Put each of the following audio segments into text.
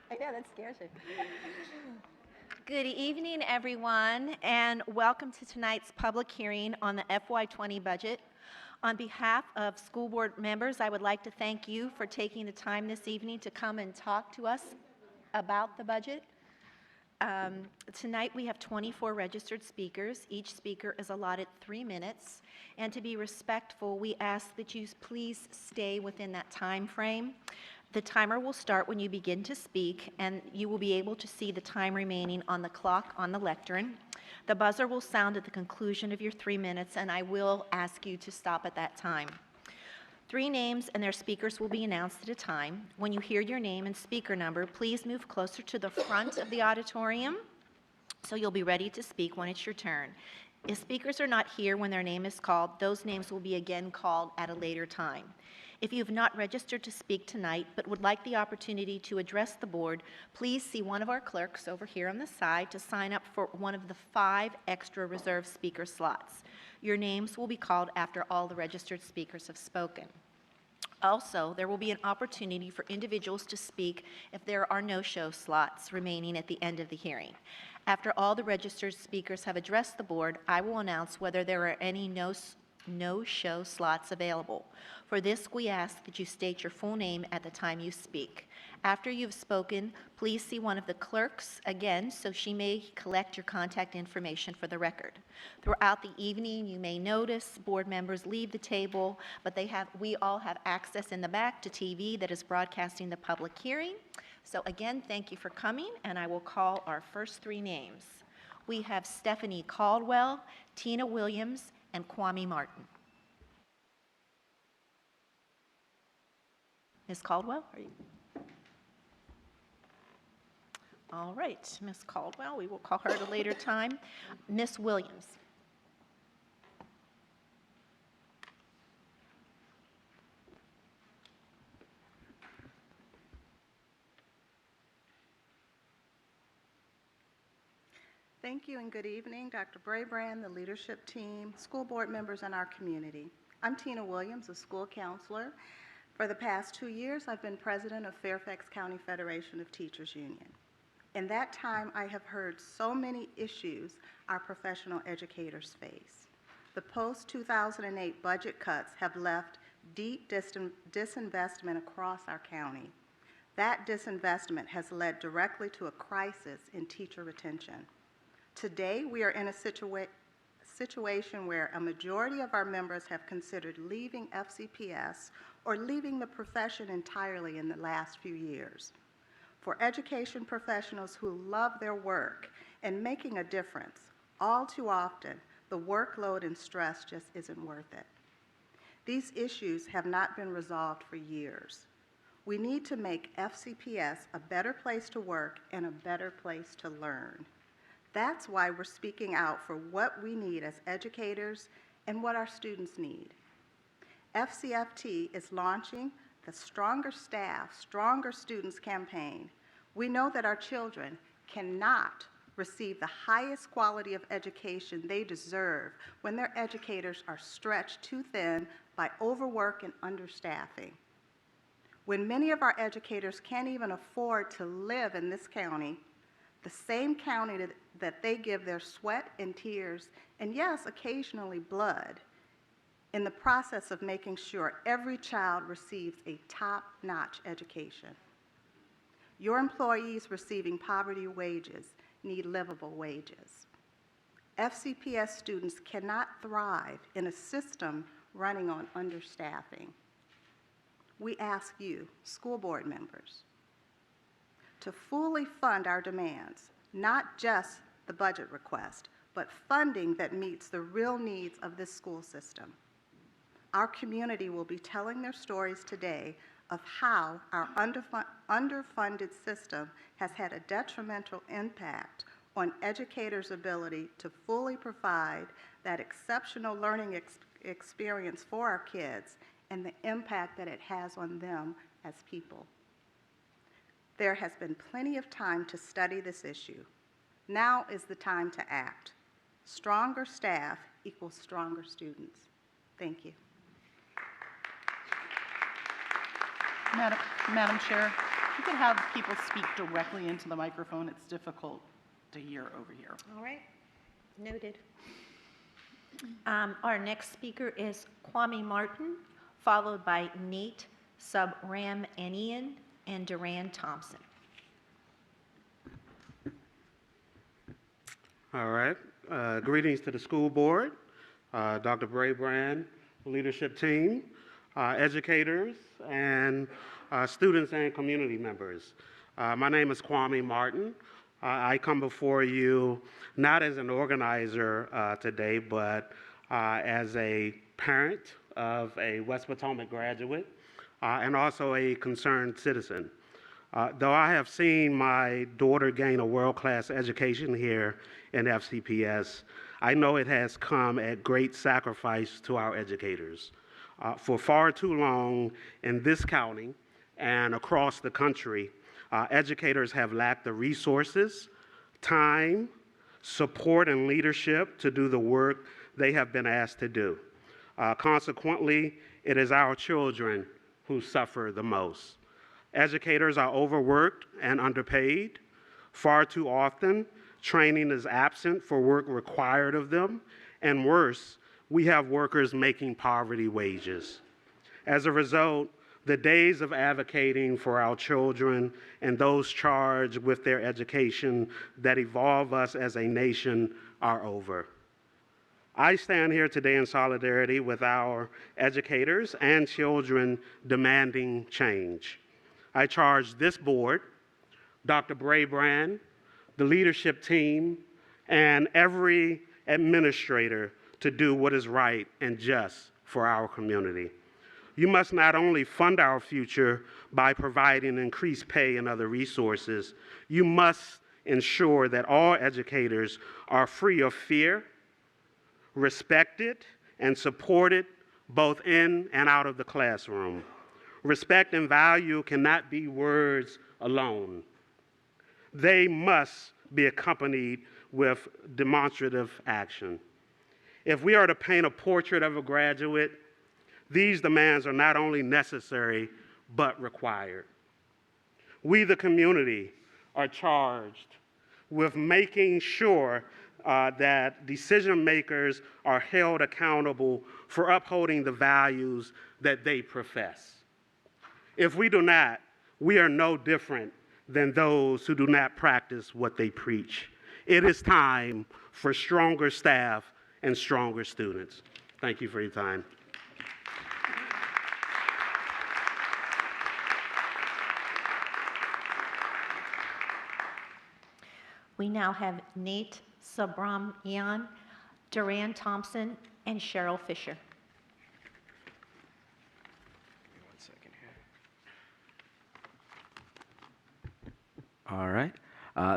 I know, that scares you. Good evening, everyone, and welcome to tonight's public hearing on the FY20 budget. On behalf of school board members, I would like to thank you for taking the time this evening to come and talk to us about the budget. Tonight we have 24 registered speakers. Each speaker is allotted 3 minutes. And to be respectful, we ask that you please stay within that time frame. The timer will start when you begin to speak, and you will be able to see the time remaining on the clock on the lectern. The buzzer will sound at the conclusion of your 3 minutes, and I will ask you to stop at that time. 3 names and their speakers will be announced at a time. When you hear your name and speaker number, please move closer to the front of the auditorium so you'll be ready to speak when it's your turn. If speakers are not here when their name is called, those names will be again called at a later time. If you have not registered to speak tonight but would like the opportunity to address the board, please see one of our clerks over here on the side to sign up for one of the 5 extra reserved speaker slots. Your names will be called after all the registered speakers have spoken. Also, there will be an opportunity for individuals to speak if there are no-show slots remaining at the end of the hearing. After all the registered speakers have addressed the board, I will announce whether there are any no-show slots available. For this, we ask that you state your full name at the time you speak. After you've spoken, please see one of the clerks again so she may collect your contact information for the record. Throughout the evening, you may notice board members leave the table, but we all have access in the back to TV that is broadcasting the public hearing. So again, thank you for coming, and I will call our first 3 names. We have Stephanie Caldwell, Tina Williams, and Kwame Martin. Ms. Caldwell, are you? All right, Ms. Caldwell, we will call her at a later time. Ms. Williams. Thank you and good evening, Dr. Brabrand, the leadership team, school board members, and our community. I'm Tina Williams, a school counselor. For the past 2 years, I've been president of Fairfax County Federation of Teachers Union. In that time, I have heard so many issues our professional educators face. The post-2008 budget cuts have left deep disinvestment across our county. That disinvestment has led directly to a crisis in teacher retention. Today, we are in a situation where a majority of our members have considered leaving FCPS or leaving the profession entirely in the last few years. For education professionals who love their work and making a difference, all too often, the workload and stress just isn't worth it. These issues have not been resolved for years. We need to make FCPS a better place to work and a better place to learn. That's why we're speaking out for what we need as educators and what our students need. FCFT is launching the Stronger Staff, Stronger Students campaign. We know that our children cannot receive the highest quality of education they deserve when their educators are stretched too thin by overwork and understaffing. When many of our educators can't even afford to live in this county, the same county that they give their sweat and tears, and yes, occasionally blood, in the process of making sure every child receives a top-notch education. Your employees receiving poverty wages need livable wages. FCPS students cannot thrive in a system running on understaffing. We ask you, school board members, to fully fund our demands, not just the budget request, but funding that meets the real needs of this school system. Our community will be telling their stories today of how our underfunded system has had a detrimental impact on educators' ability to fully provide that exceptional learning experience for our kids and the impact that it has on them as people. There has been plenty of time to study this issue. Now is the time to act. Stronger staff equals stronger students. Thank you. Madam Chair, you could have people speak directly into the microphone, it's difficult to hear over here. All right, noted. Our next speaker is Kwame Martin, followed by Nate Subramanian and Duran Thompson. All right. Greetings to the school board, Dr. Braybrand, leadership team, educators, and students and community members. My name is Kwame Martin. I come before you not as an organizer today, but as a parent of a West Potomac graduate and also a concerned citizen. Though I have seen my daughter gain a world-class education here in FCPS, I know it has come at great sacrifice to our educators. For far too long in this county and across the country, educators have lacked the resources, time, support, and leadership to do the work they have been asked to do. Consequently, it is our children who suffer the most. Educators are overworked and underpaid. Far too often, training is absent for work required of them, and worse, we have workers making poverty wages. As a result, the days of advocating for our children and those charged with their education that evolve us as a nation are over. I stand here today in solidarity with our educators and children demanding change. I charge this board, Dr. Braybrand, the leadership team, and every administrator to do what is right and just for our community. You must not only fund our future by providing increased pay and other resources, you must ensure that all educators are free of fear, respected, and supported both in and out of the classroom. Respect and value cannot be words alone. They must be accompanied with demonstrative action. If we are to paint a portrait of a graduate, these demands are not only necessary, but required. We, the community, are charged with making sure that decision makers are held accountable for upholding the values that they profess. If we do not, we are no different than those who do not practice what they preach. It is time for stronger staff and stronger students. Thank you for your time. We now have Nate Subramanian, Duran Thompson, and Cheryl Fisher. All right.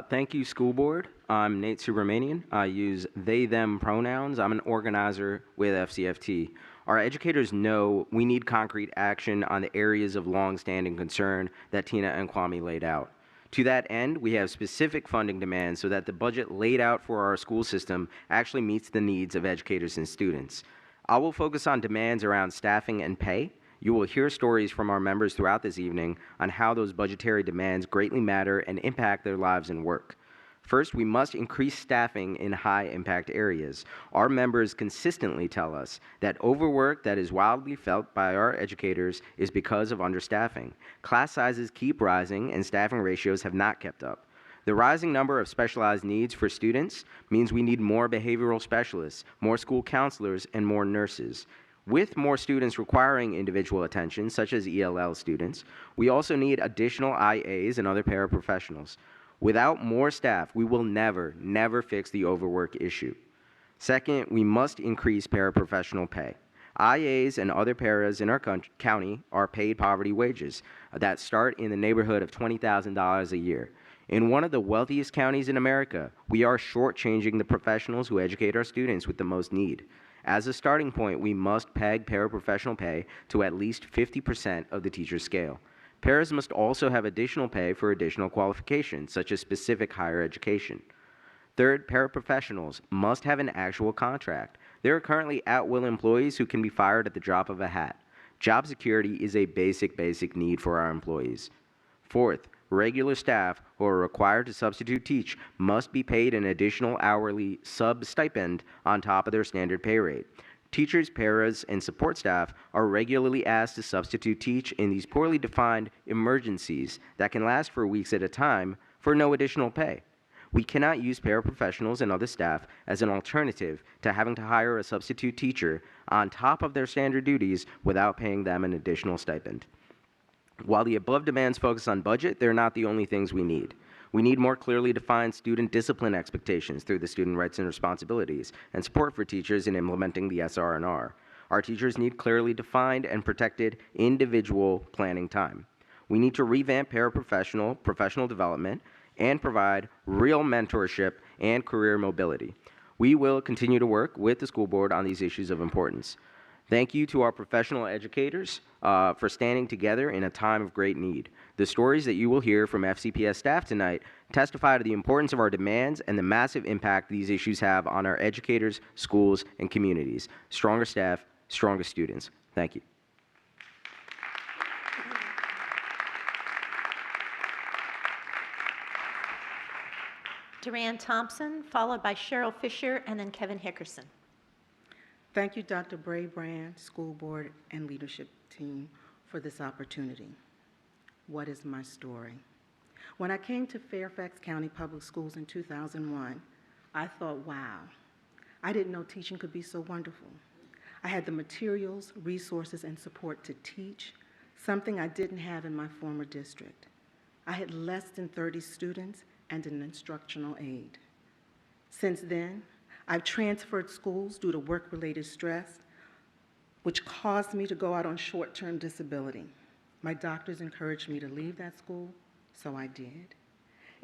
Thank you, school board. I'm Nate Subramanian. I use they, them pronouns. I'm an organizer with FCFT. Our educators know we need concrete action on the areas of longstanding concern that Tina and Kwame laid out. To that end, we have specific funding demands so that the budget laid out for our school system actually meets the needs of educators and students. I will focus on demands around staffing and pay. You will hear stories from our members throughout this evening on how those budgetary demands greatly matter and impact their lives and work. First, we must increase staffing in high-impact areas. Our members consistently tell us that overwork that is wildly felt by our educators is because of understaffing. Class sizes keep rising and staffing ratios have not kept up. The rising number of specialized needs for students means we need more behavioral specialists, more school counselors, and more nurses. With more students requiring individual attention, such as ELL students, we also need additional IAs and other paraprofessionals. Without more staff, we will never fix the overwork issue. Second, we must increase paraprofessional pay. IAs and other paras in our county are paid poverty wages that start in the neighborhood of $20,000 a year. In one of the wealthiest counties in America, we are shortchanging the professionals who educate our students with the most need. As a starting point, we must peg paraprofessional pay to at least 50% of the teacher's scale. Paras must also have additional pay for additional qualifications, such as specific higher education. Third, paraprofessionals must have an actual contract. There are currently at-will employees who can be fired at the drop of a hat. Job security is a basic need for our employees. Fourth, regular staff who are required to substitute teach must be paid an additional hourly sub-stipend on top of their standard pay rate. Teachers, paras, and support staff are regularly asked to substitute teach in these poorly defined emergencies that can last for weeks at a time for no additional pay. We cannot use paraprofessionals and other staff as an alternative to having to hire a substitute teacher on top of their standard duties without paying them an additional stipend. While the above demands focus on budget, they're not the only things we need. We need more clearly defined student discipline expectations through the Student Rights and Responsibilities and support for teachers in implementing the SR&R. Our teachers need clearly defined and protected individual planning time. We need to revamp professional development and provide real mentorship and career mobility. We will continue to work with the school board on these issues of importance. Thank you to our professional educators for standing together in a time of great need. The stories that you will hear from FCPS staff tonight testify to the importance of our demands and the massive impact these issues have on our educators, schools, and communities. Stronger staff, stronger students. Thank you. Duran Thompson, followed by Cheryl Fisher, and then Kevin Hickerson. Thank you, Dr. Braybrand, school board, and leadership team for this opportunity. What is my story? When I came to Fairfax County Public Schools in 2001, I thought, wow, I didn't know teaching could be so wonderful. I had the materials, resources, and support to teach, something I didn't have in my former district. I had less than 30 students and an instructional aide. Since then, I've transferred schools due to work-related stress, which caused me to go out on short-term disability. My doctors encouraged me to leave that school, so I did.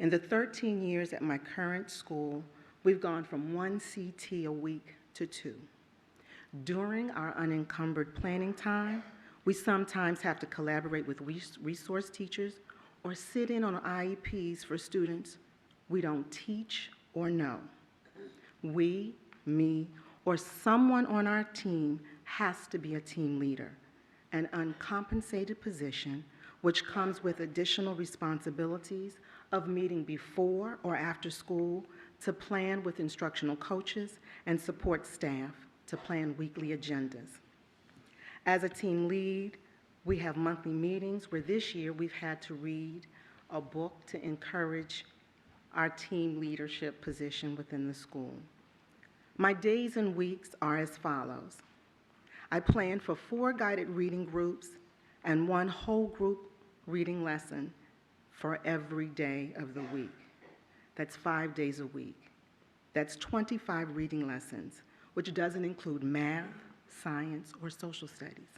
In the 13 years at my current school, we've gone from 1 CT a week to 2. During our unencumbered planning time, we sometimes have to collaborate with resource teachers or sit in on IEPs for students we don't teach or know. We, me, or someone on our team has to be a team leader, an uncompensated position which comes with additional responsibilities of meeting before or after school to plan with instructional coaches and support staff to plan weekly agendas. As a team lead, we have monthly meetings where this year we've had to read a book to encourage our team leadership position within the school. My days and weeks are as follows. I plan for 4 guided reading groups and 1 whole group reading lesson for every day of the week. That's 5 days a week. That's 25 reading lessons, which doesn't include math, science, or social studies.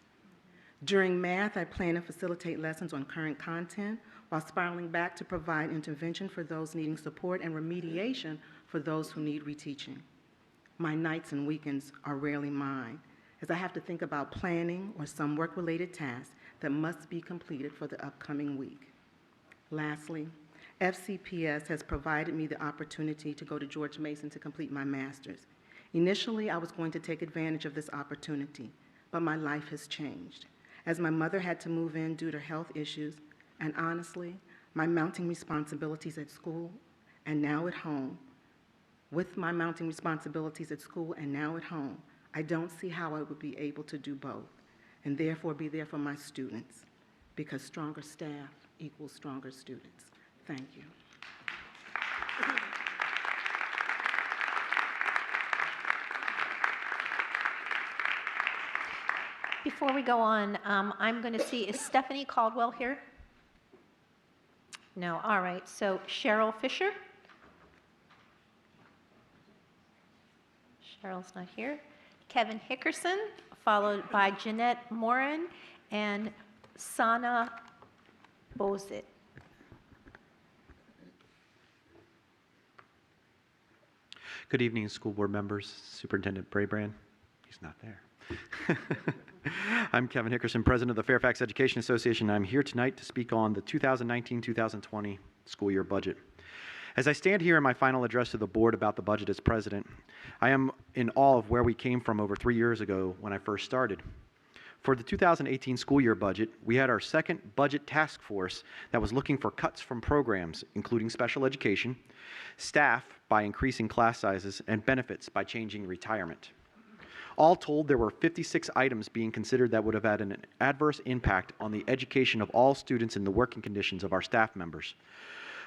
During math, I plan to facilitate lessons on current content while spiraling back to provide intervention for those needing support and remediation for those who need reteaching. My nights and weekends are rarely mine, as I have to think about planning or some work-related tasks that must be completed for the upcoming week. Lastly, FCPS has provided me the opportunity to go to George Mason to complete my master's. Initially, I was going to take advantage of this opportunity, but my life has changed, as my mother had to move in due to health issues, and honestly, my mounting responsibilities at school and now at home. With my mounting responsibilities at school and now at home, I don't see how I would be able to do both, and therefore be there for my students, because stronger staff equals stronger students. Thank you. Before we go on, I'm going to see, is Stephanie Caldwell here? No, all right, so Cheryl Fisher? Cheryl's not here. Kevin Hickerson, followed by Jeanette Morin and Sana Bozit. Good evening, school board members, Superintendent Braybrand. He's not there. I'm Kevin Hickerson, President of the Fairfax Education Association. I'm here tonight to speak on the 2019-2020 school year budget. As I stand here in my final address to the board about the budget as president, I am in awe of where we came from over 3 years ago when I first started. For the 2018 school year budget, we had our second budget task force that was looking for cuts from programs, including special education, staff by increasing class sizes, and benefits by changing retirement. All told, there were 56 items being considered that would have had an adverse impact on the education of all students and the working conditions of our staff members.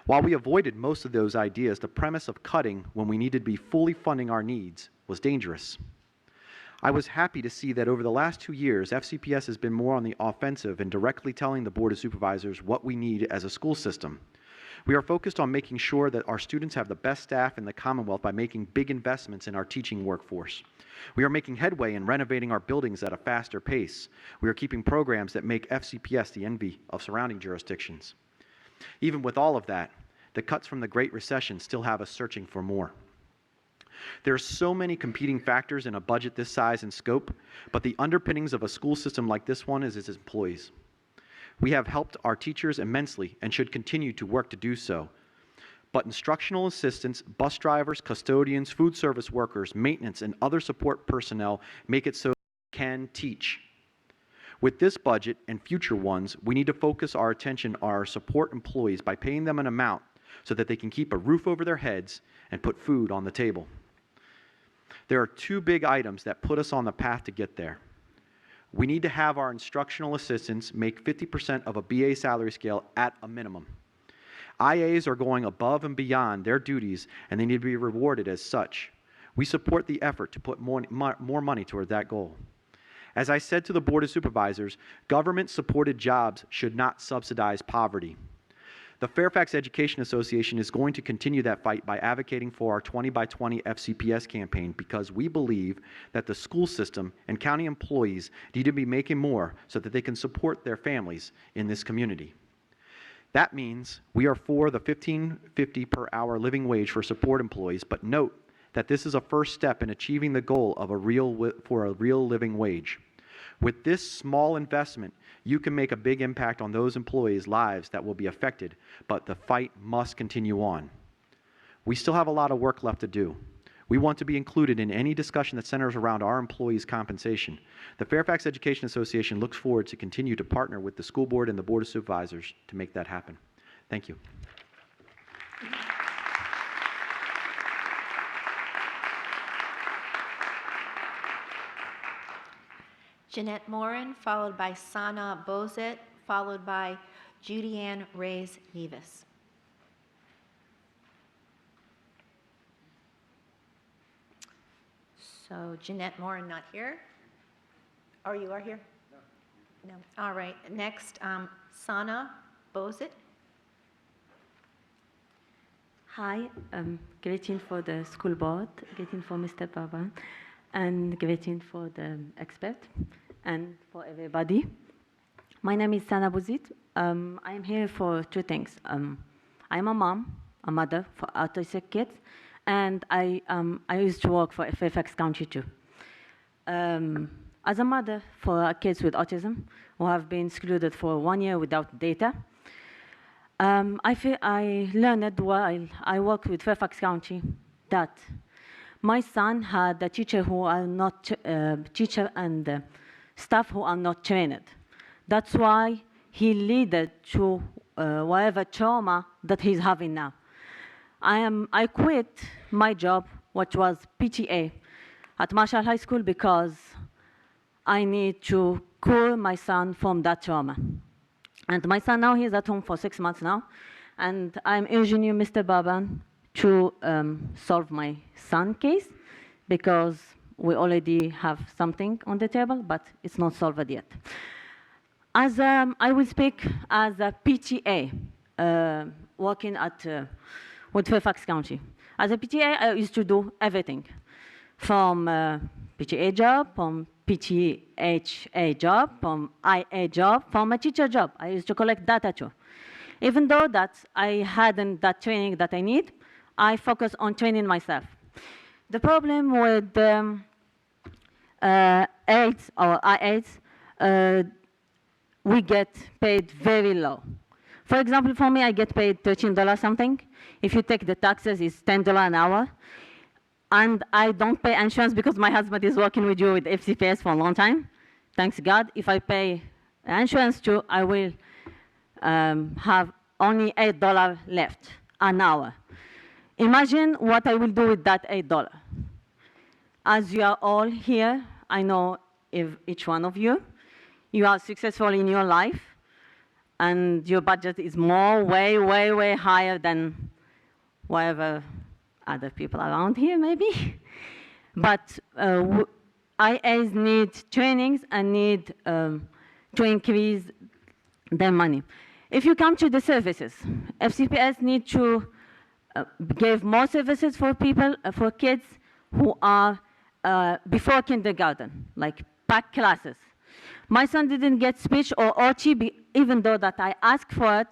While we avoided most of those ideas, the premise of cutting when we needed to be fully funding our needs was dangerous. I was happy to see that over the last 2 years, FCPS has been more on the offensive and directly telling the Board of Supervisors what we need as a school system. We are focused on making sure that our students have the best staff in the Commonwealth by making big investments in our teaching workforce. We are making headway in renovating our buildings at a faster pace. We are keeping programs that make FCPS the envy of surrounding jurisdictions. Even with all of that, the cuts from the Great Recession still have us searching for more. There are so many competing factors in a budget this size and scope, but the underpinnings of a school system like this one is its employees. We have helped our teachers immensely and should continue to work to do so. But instructional assistants, bus drivers, custodians, food service workers, maintenance, and other support personnel make it so they can teach. With this budget and future ones, we need to focus our attention on our support employees by paying them an amount so that they can keep a roof over their heads and put food on the table. There are two big items that put us on the path to get there. We need to have our instructional assistants make 50% of a BA salary scale at a minimum. IAs are going above and beyond their duties, and they need to be rewarded as such. We support the effort to put more money toward that goal. As I said to the Board of Supervisors, government-supported jobs should not subsidize poverty. The Fairfax Education Association is going to continue that fight by advocating for our 20 by 20 FCPS campaign because we believe that the school system and county employees need to be making more so that they can support their families in this community. That means we are for the $15.50 per hour living wage for support employees, but note that this is a first step in achieving the goal of a real living wage. With this small investment, you can make a big impact on those employees' lives that will be affected, but the fight must continue on. We still have a lot of work left to do. We want to be included in any discussion that centers around our employees' compensation. The Fairfax Education Association looks forward to continue to partner with the school board and the Board of Supervisors to make that happen. Thank you. Jeanette Morin, followed by Sana Bozet, followed by Judy Ann Reyes-Nevis. So Jeanette Morin not here? Or you are here? No. No. All right. Next, Sana Bozet. Hi, greeting for the school board, greeting for Mr. Baban, and greeting for the expert and for everybody. My name is Sana Bozet. I am here for two things. I'm a mom, a mother for autistic kids, and I used to work for Fairfax County too. As a mother for kids with autism who have been excluded for 1 year without data, I learned while I worked with Fairfax County that my son had a teacher who are not teacher and staff who are not trained. That's why he led to whatever trauma that he's having now. I quit my job, which was PTA at Marshall High School, because I need to cure my son from that trauma. And my son now, he's at home for 6 months now, and I'm urging you, Mr. Baban, to solve my son case, because we already have something on the table, but it's not solved yet. As I will speak as a PTA, working at with Fairfax County. As a PTA, I used to do everything, from PTA job, from PTHA job, from IA job, from a teacher job. I used to collect data too. Even though that I hadn't that training that I need, I focus on training myself. The problem with aides or IAs, we get paid very low. For example, for me, I get paid $13 something. If you take the taxes, it's $10 an hour. And I don't pay insurance because my husband is working with you with FCPS for a long time. thanks God, if I pay insurance too, I will have only $8 left an hour. Imagine what I will do with that $8. As you are all here, I know if each one of you, you are successful in your life, and your budget is more, way, way, way higher than whatever other people around here, maybe. But IAs need trainings and need to increase their money. If you come to the services, FCPS need to give more services for people, for kids who are before kindergarten, like packed classes. My son didn't get speech or OT, even though that I asked for it,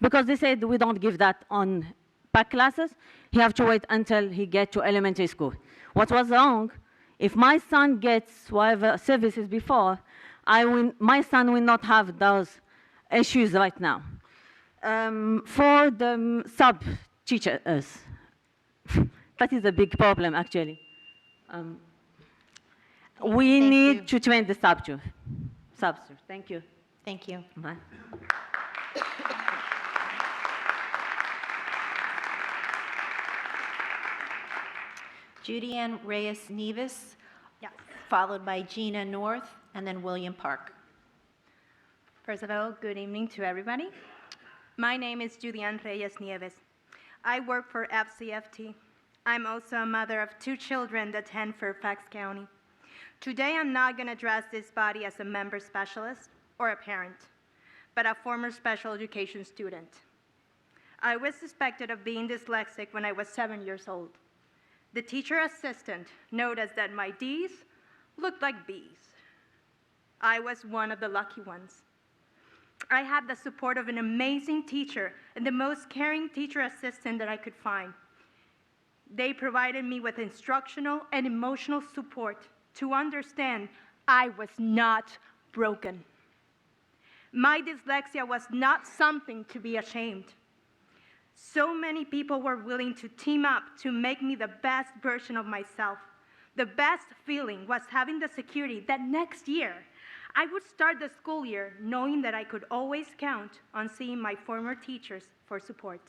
because they said we don't give that on packed classes. He have to wait until he get to elementary school. What was wrong? If my son gets whatever services before, my son will not have those issues right now. For the sub-teachers, that is a big problem, actually. We Thank need you. to train the subs. Thank you. Thank you. Bye. Judy Ann Reyes-Nevis, Yes. followed by Gina North, and then William Park. First of all, good evening to everybody. My name is Julian Reyes Nieves. I work for FCFT. I'm also a mother of 2 children that attend Fairfax County. Today, I'm not going to address this body as a member specialist or a parent, but a former special education student. I was suspected of being dyslexic when I was 7 years old. The teacher assistant noticed that my D's looked like B's. I was one of the lucky ones. I had the support of an amazing teacher and the most caring teacher assistant that I could find. They provided me with instructional and emotional support to understand I was not broken. My dyslexia was not something to be ashamed. So many people were willing to team up to make me the best version of myself. The best feeling was having the security that next year I would start the school year knowing that I could always count on seeing my former teachers for support.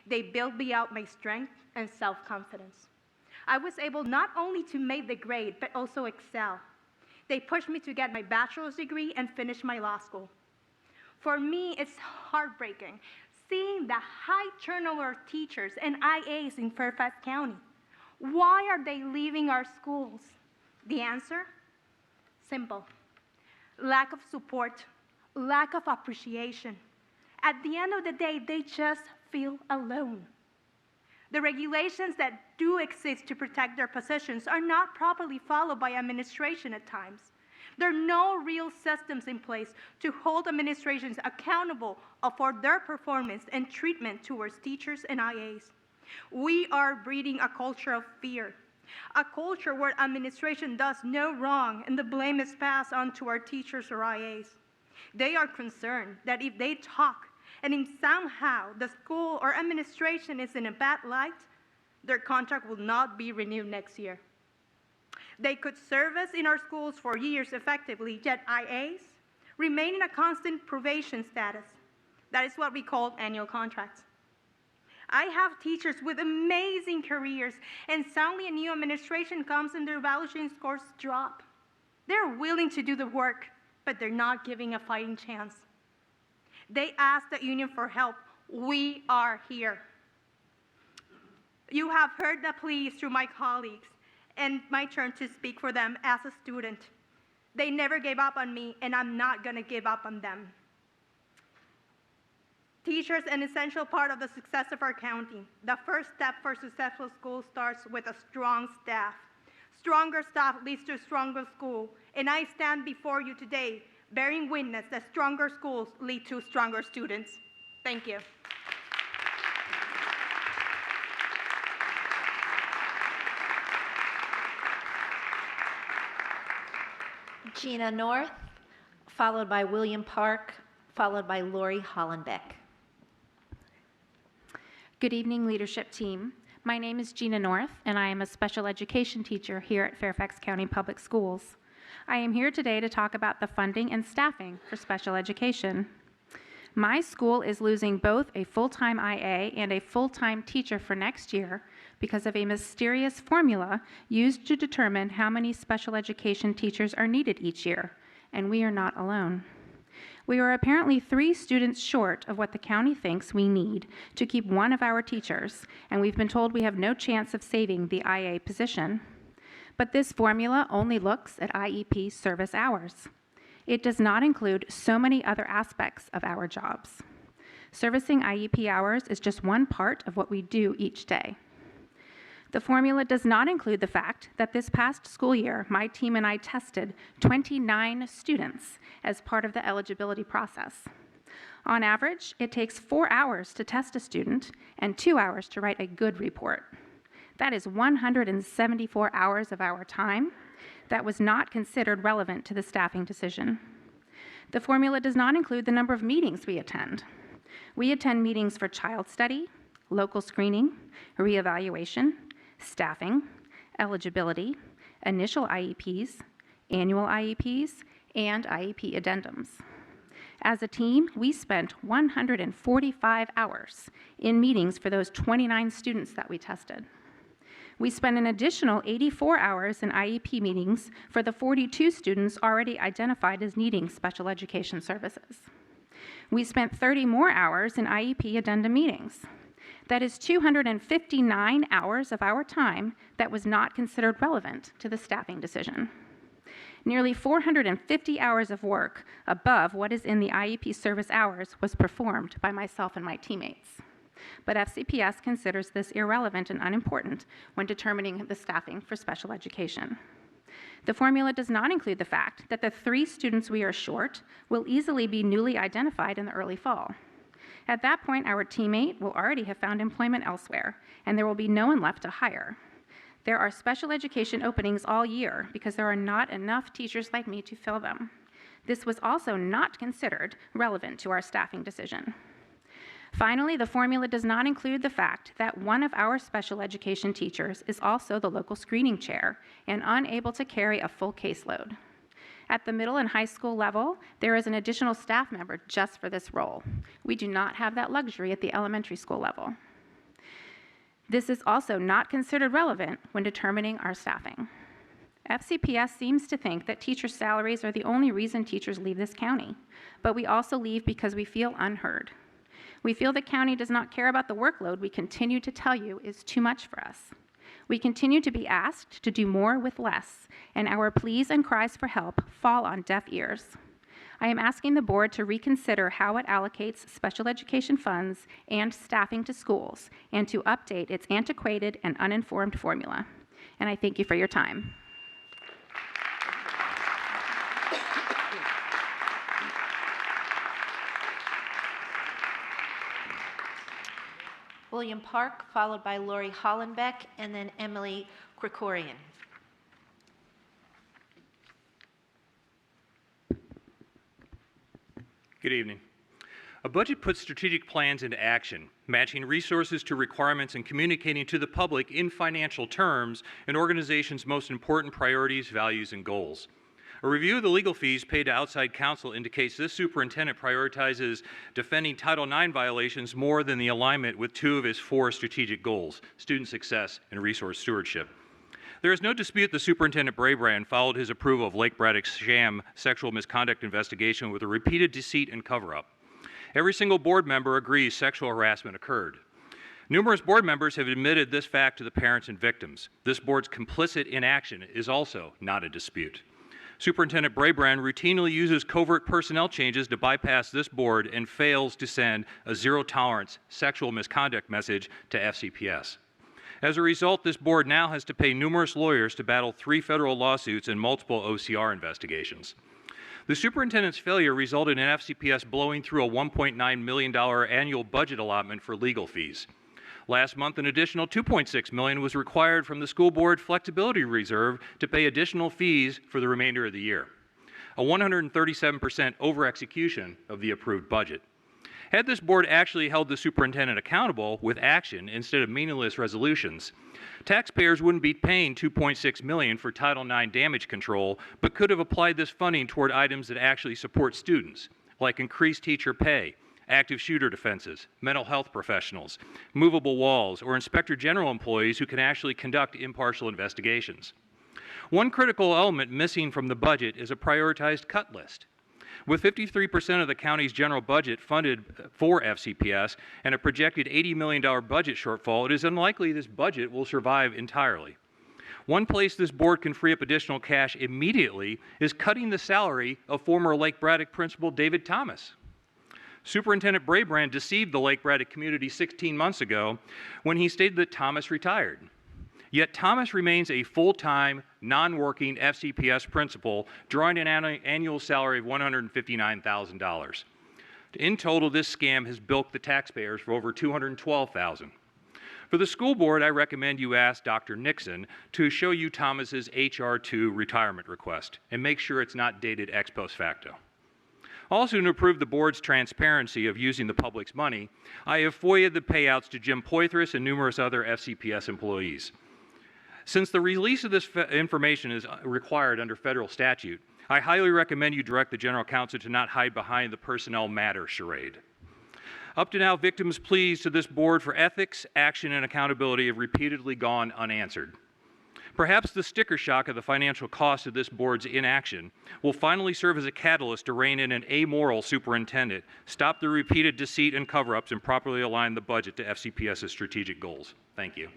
They built me out my strength and self-confidence. I was able not only to make the grade, but also excel. They pushed me to get my bachelor's degree and finish my law school. For me, it's heartbreaking seeing the high turnover of teachers and IAs in Fairfax County. Why are they leaving our schools? The answer? Simple. Lack of support, lack of appreciation. At the end of the day, they just feel alone. The regulations that do exist to protect their positions are not properly followed by administration at times. There are no real systems in place to hold administrations accountable for their performance and treatment towards teachers and IAs. We are breeding a culture of fear, a culture where administration does no wrong and the blame is passed on to our teachers or IAs. They are concerned that if they talk and if somehow the school or administration is in a bad light, their contract will not be renewed next year. They could service in our schools for years effectively, yet IAs remain in a constant probation status. That is what we call annual contracts. I have teachers with amazing careers, and suddenly a new administration comes and their evaluation scores drop. They're willing to do the work, but they're not giving a fighting chance. They ask the union for help. We are here. You have heard the pleas through my colleagues, and my turn to speak for them as a student. They never gave up on me, and I'm not going to give up on them. Teachers, an essential part of the success of our county. The first step for successful school starts with a strong staff. Stronger staff leads to a stronger school, and I stand before you today bearing witness that stronger schools lead to stronger students. Thank you. Gina North, followed by William Park, followed by Lori Hollenbeck. Good evening, leadership team. My name is Gina North, and I am a special education teacher here at Fairfax County Public Schools. I am here today to talk about the funding and staffing for special education. My school is losing both a full-time IA and a full-time teacher for next year because of a mysterious formula used to determine how many special education teachers are needed each year, and we are not alone. We are apparently 3 students short of what the county thinks we need to keep one of our teachers, and we've been told we have no chance of saving the IA position. But this formula only looks at IEP service hours. It does not include so many other aspects of our jobs. Servicing IEP hours is just one part of what we do each day. The formula does not include the fact that this past school year, my team and I tested 29 students as part of the eligibility process. On average, it takes 4 hours to test a student and 2 hours to write a good report. That is 174 hours of our time that was not considered relevant to the staffing decision. The formula does not include the number of meetings we attend. We attend meetings for child study, local screening, reevaluation, staffing, eligibility, initial IEPs, annual IEPs, and IEP addendums. As a team, we spent 145 hours in meetings for those 29 students that we tested. We spent an additional 84 hours in IEP meetings for the 42 students already identified as needing special education services. We spent 30 more hours in IEP addendum meetings. That is 259 hours of our time that was not considered relevant to the staffing decision. Nearly 450 hours of work above what is in the IEP service hours was performed by myself and my teammates. But FCPS considers this irrelevant and unimportant when determining the staffing for special education. The formula does not include the fact that the 3 students we are short will easily be newly identified in the early fall. At that point, our teammate will already have found employment elsewhere, and there will be no one left to hire. There are special education openings all year because there are not enough teachers like me to fill them. This was also not considered relevant to our staffing decision. Finally, the formula does not include the fact that one of our special education teachers is also the local screening chair and unable to carry a full caseload. At the middle and high school level, there is an additional staff member just for this role. We do not have that luxury at the elementary school level. This is also not considered relevant when determining our staffing. FCPS seems to think that teacher salaries are the only reason teachers leave this county, but we also leave because we feel unheard. We feel the county does not care about the workload we continue to tell you is too much for us. We continue to be asked to do more with less, and our pleas and cries for help fall on deaf ears. I am asking the board to reconsider how it allocates special education funds and staffing to schools, and to update its antiquated and uninformed formula. And I thank you for your time. William Park, followed by Lori Hollenbeck, and then Emily Krikorian. Good evening. A budget puts strategic plans into action, matching resources to requirements and communicating to the public in financial terms an organization's most important priorities, values, and goals. A review of the legal fees paid to outside counsel indicates this superintendent prioritizes defending Title IX violations more than the alignment with 2 of his 4 strategic goals, student success and resource stewardship. There is no dispute that Superintendent Brabrand followed his approval of Lake Braddock's sham sexual misconduct investigation with a repeated deceit and cover-up. Every single board member agrees sexual harassment occurred. Numerous board members have admitted this fact to the parents and victims. This board's complicit inaction is also not a dispute. Superintendent Brabrand routinely uses covert personnel changes to bypass this board and fails to send a zero-tolerance sexual misconduct message to FCPS. As a result, this board now has to pay numerous lawyers to battle 3 federal lawsuits and multiple OCR investigations. The superintendent's failure resulted in FCPS blowing through a $1.9 million annual budget allotment for legal fees. Last month, an additional $2.6 million was required from the school board flexibility reserve to pay additional fees for the remainder of the year, a 137% over-execution of the approved budget. Had this board actually held the superintendent accountable with action instead of meaningless resolutions, taxpayers wouldn't be paying $2.6 million for Title IX damage control, but could have applied this funding toward items that actually support students, like increased teacher pay, active shooter defenses, mental health professionals, movable walls, or inspector general employees who can actually conduct impartial investigations. One critical element missing from the budget is a prioritized cut list. With 53% of the county's general budget funded for FCPS and a projected $80 million budget shortfall, it is unlikely this budget will survive entirely. One place this board can free up additional cash immediately is cutting the salary of former Lake Braddock principal David Thomas. Superintendent Brabrand deceived the Lake Braddock community 16 months ago when he stated that Thomas retired. Yet Thomas remains a full-time, non-working FCPS principal, drawing an annual salary of $159,000. In total, this scam has bilked the taxpayers for over $212,000. For the school board, I recommend you ask Dr. Nixon to show you Thomas's HR 2 retirement request and make sure it's not dated ex post facto. Also, to improve the board's transparency of using the public's money, I have FOIA'd the payouts to Jim Poitras and numerous other FCPS employees. Since the release of this information is required under federal statute, I highly recommend you direct the General Counsel to not hide behind the personnel matter charade. Up to now, victims' pleas to this board for ethics, action, and accountability have repeatedly gone unanswered. Perhaps the sticker shock of the financial cost of this board's inaction will finally serve as a catalyst to rein in an amoral superintendent, stop the repeated deceit and cover-ups, and properly align the budget to FCPS's strategic goals. Thank you.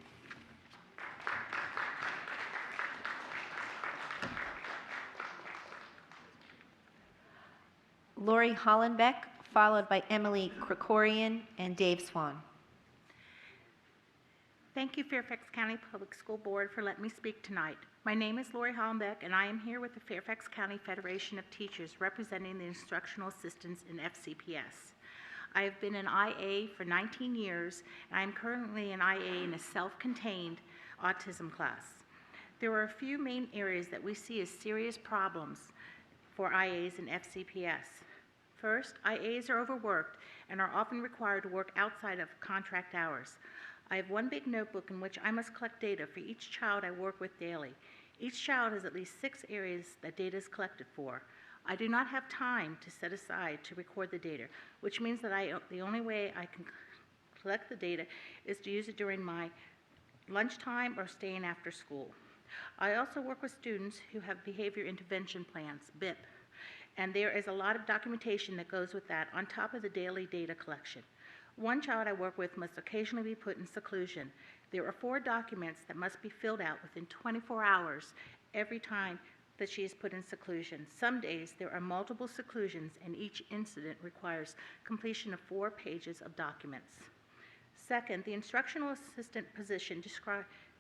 Lori Hollenbeck, followed by Emily Krikorian and Dave Swan. Thank you, Fairfax County Public School Board, for letting me speak tonight. My name is Lori Hollenbeck, and I am here with the Fairfax County Federation of Teachers representing the instructional assistants in FCPS. I have been an IA for 19 years, and I am currently an IA in a self-contained autism class. There are a few main areas that we see as serious problems for IAs in FCPS. First, IAs are overworked and are often required to work outside of contract hours. I have one big notebook in which I must collect data for each child I work with daily. Each child has at least 6 areas that data is collected for. I do not have time to set aside to record the data, which means that the only way I can collect the data is to use it during my lunchtime or staying after school. I also work with students who have behavior intervention plans, BIP, and there is a lot of documentation that goes with that on top of the daily data collection. One child I work with must occasionally be put in seclusion. There are 4 documents that must be filled out within 24 hours every time that she is put in seclusion. Some days there are multiple seclusions and each incident requires completion of 4 pages of documents. Second, the instructional assistant position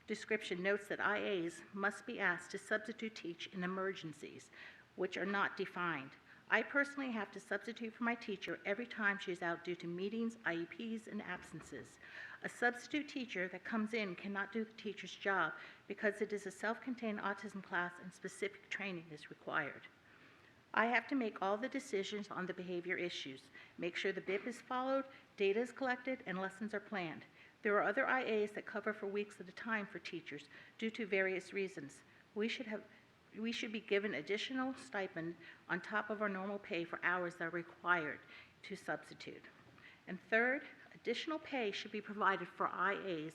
description notes that IAs must be asked to substitute teach in emergencies, which are not defined. I personally have to substitute for my teacher every time she is out due to meetings, IEPs, and absences. A substitute teacher that comes in cannot do the teacher's job because it is a self-contained autism class and specific training is required. I have to make all the decisions on the behavior issues, make sure the BIP is followed, data is collected, and lessons are planned. There are other IAs that cover for weeks at a time for teachers due to various reasons. We should be given additional stipend on top of our normal pay for hours that are required to substitute. And third, additional pay should be provided for IAs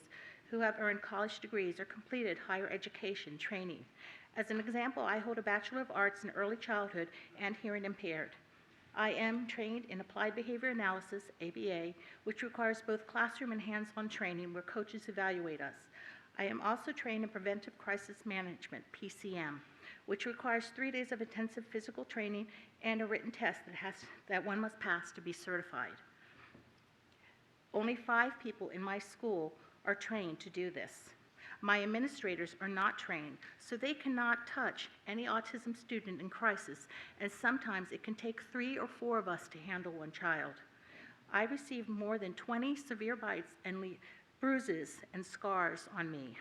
who have earned college degrees or completed higher education training. As an example, I hold a Bachelor of Arts in Early Childhood and Hearing Impaired. I am trained in Applied Behavior Analysis, ABA, which requires both classroom and hands-on training where coaches evaluate us. I am also trained in Preventive Crisis Management, PCM, which requires 3 days of intensive physical training and a written test that one must pass to be certified. Only 5 people in my school are trained to do this. My administrators are not trained, so they cannot touch any autism student in crisis, and sometimes it can take 3 or 4 of us to handle one child. I received more than 20 severe bites and bruises and scars on me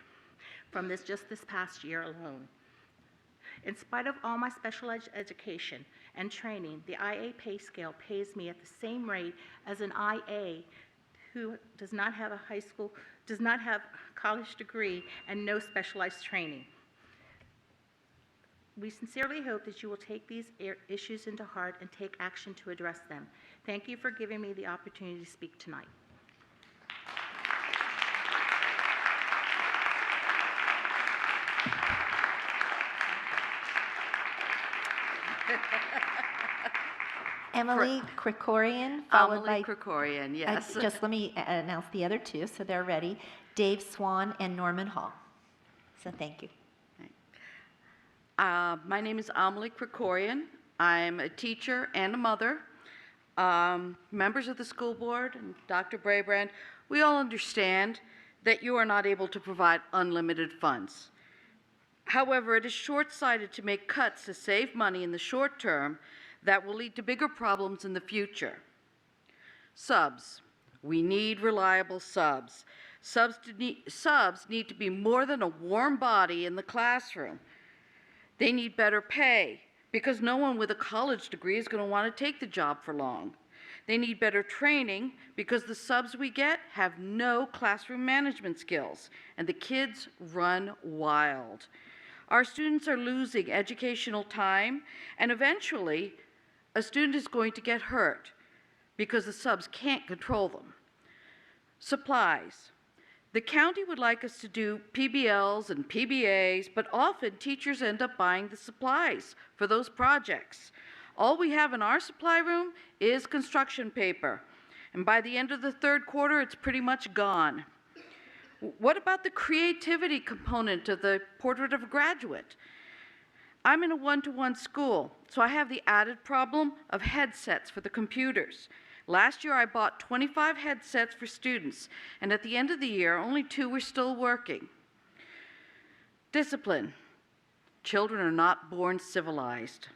from just this past year alone. In spite of all my special education and training. The IA pay scale pays me at the same rate as an IA who does not have a college degree and no specialized training. We sincerely hope that you will take these issues into heart and take action to address them. Thank you for giving me the opportunity to speak tonight. Emily Krikorian, followed by... Emily Krikorian, yes. Just let me announce the other two, so they're ready. Dave Swan and Norman Hall. So thank you. My name is Emily Krikorian. I'm a teacher and a mother. Members of the school board and Dr. Brabrand, we all understand that you are not able to provide unlimited funds. However, it is short-sighted to make cuts to save money in the short term that will lead to bigger problems in the future. Subs. We need reliable subs. Subs need to be more than a warm body in the classroom. They need better pay because no one with a college degree is going to want to take the job for long. They need better training because the subs we get have no classroom management skills, and the kids run wild. Our students are losing educational time, and eventually, a student is going to get hurt because the subs can't control them. Supplies. The county would like us to do PBLs and PBAs, but often teachers end up buying the supplies for those projects. All we have in our supply room is construction paper, and by the end of the third quarter, it's pretty much gone. What about the creativity component of the Portrait of a Graduate? I'm in a one-to-one school, so I have the added problem of headsets for the computers. Last year, I bought 25 headsets for students, and at the end of the year, only 2 were still working. Discipline. Children are not born civilized.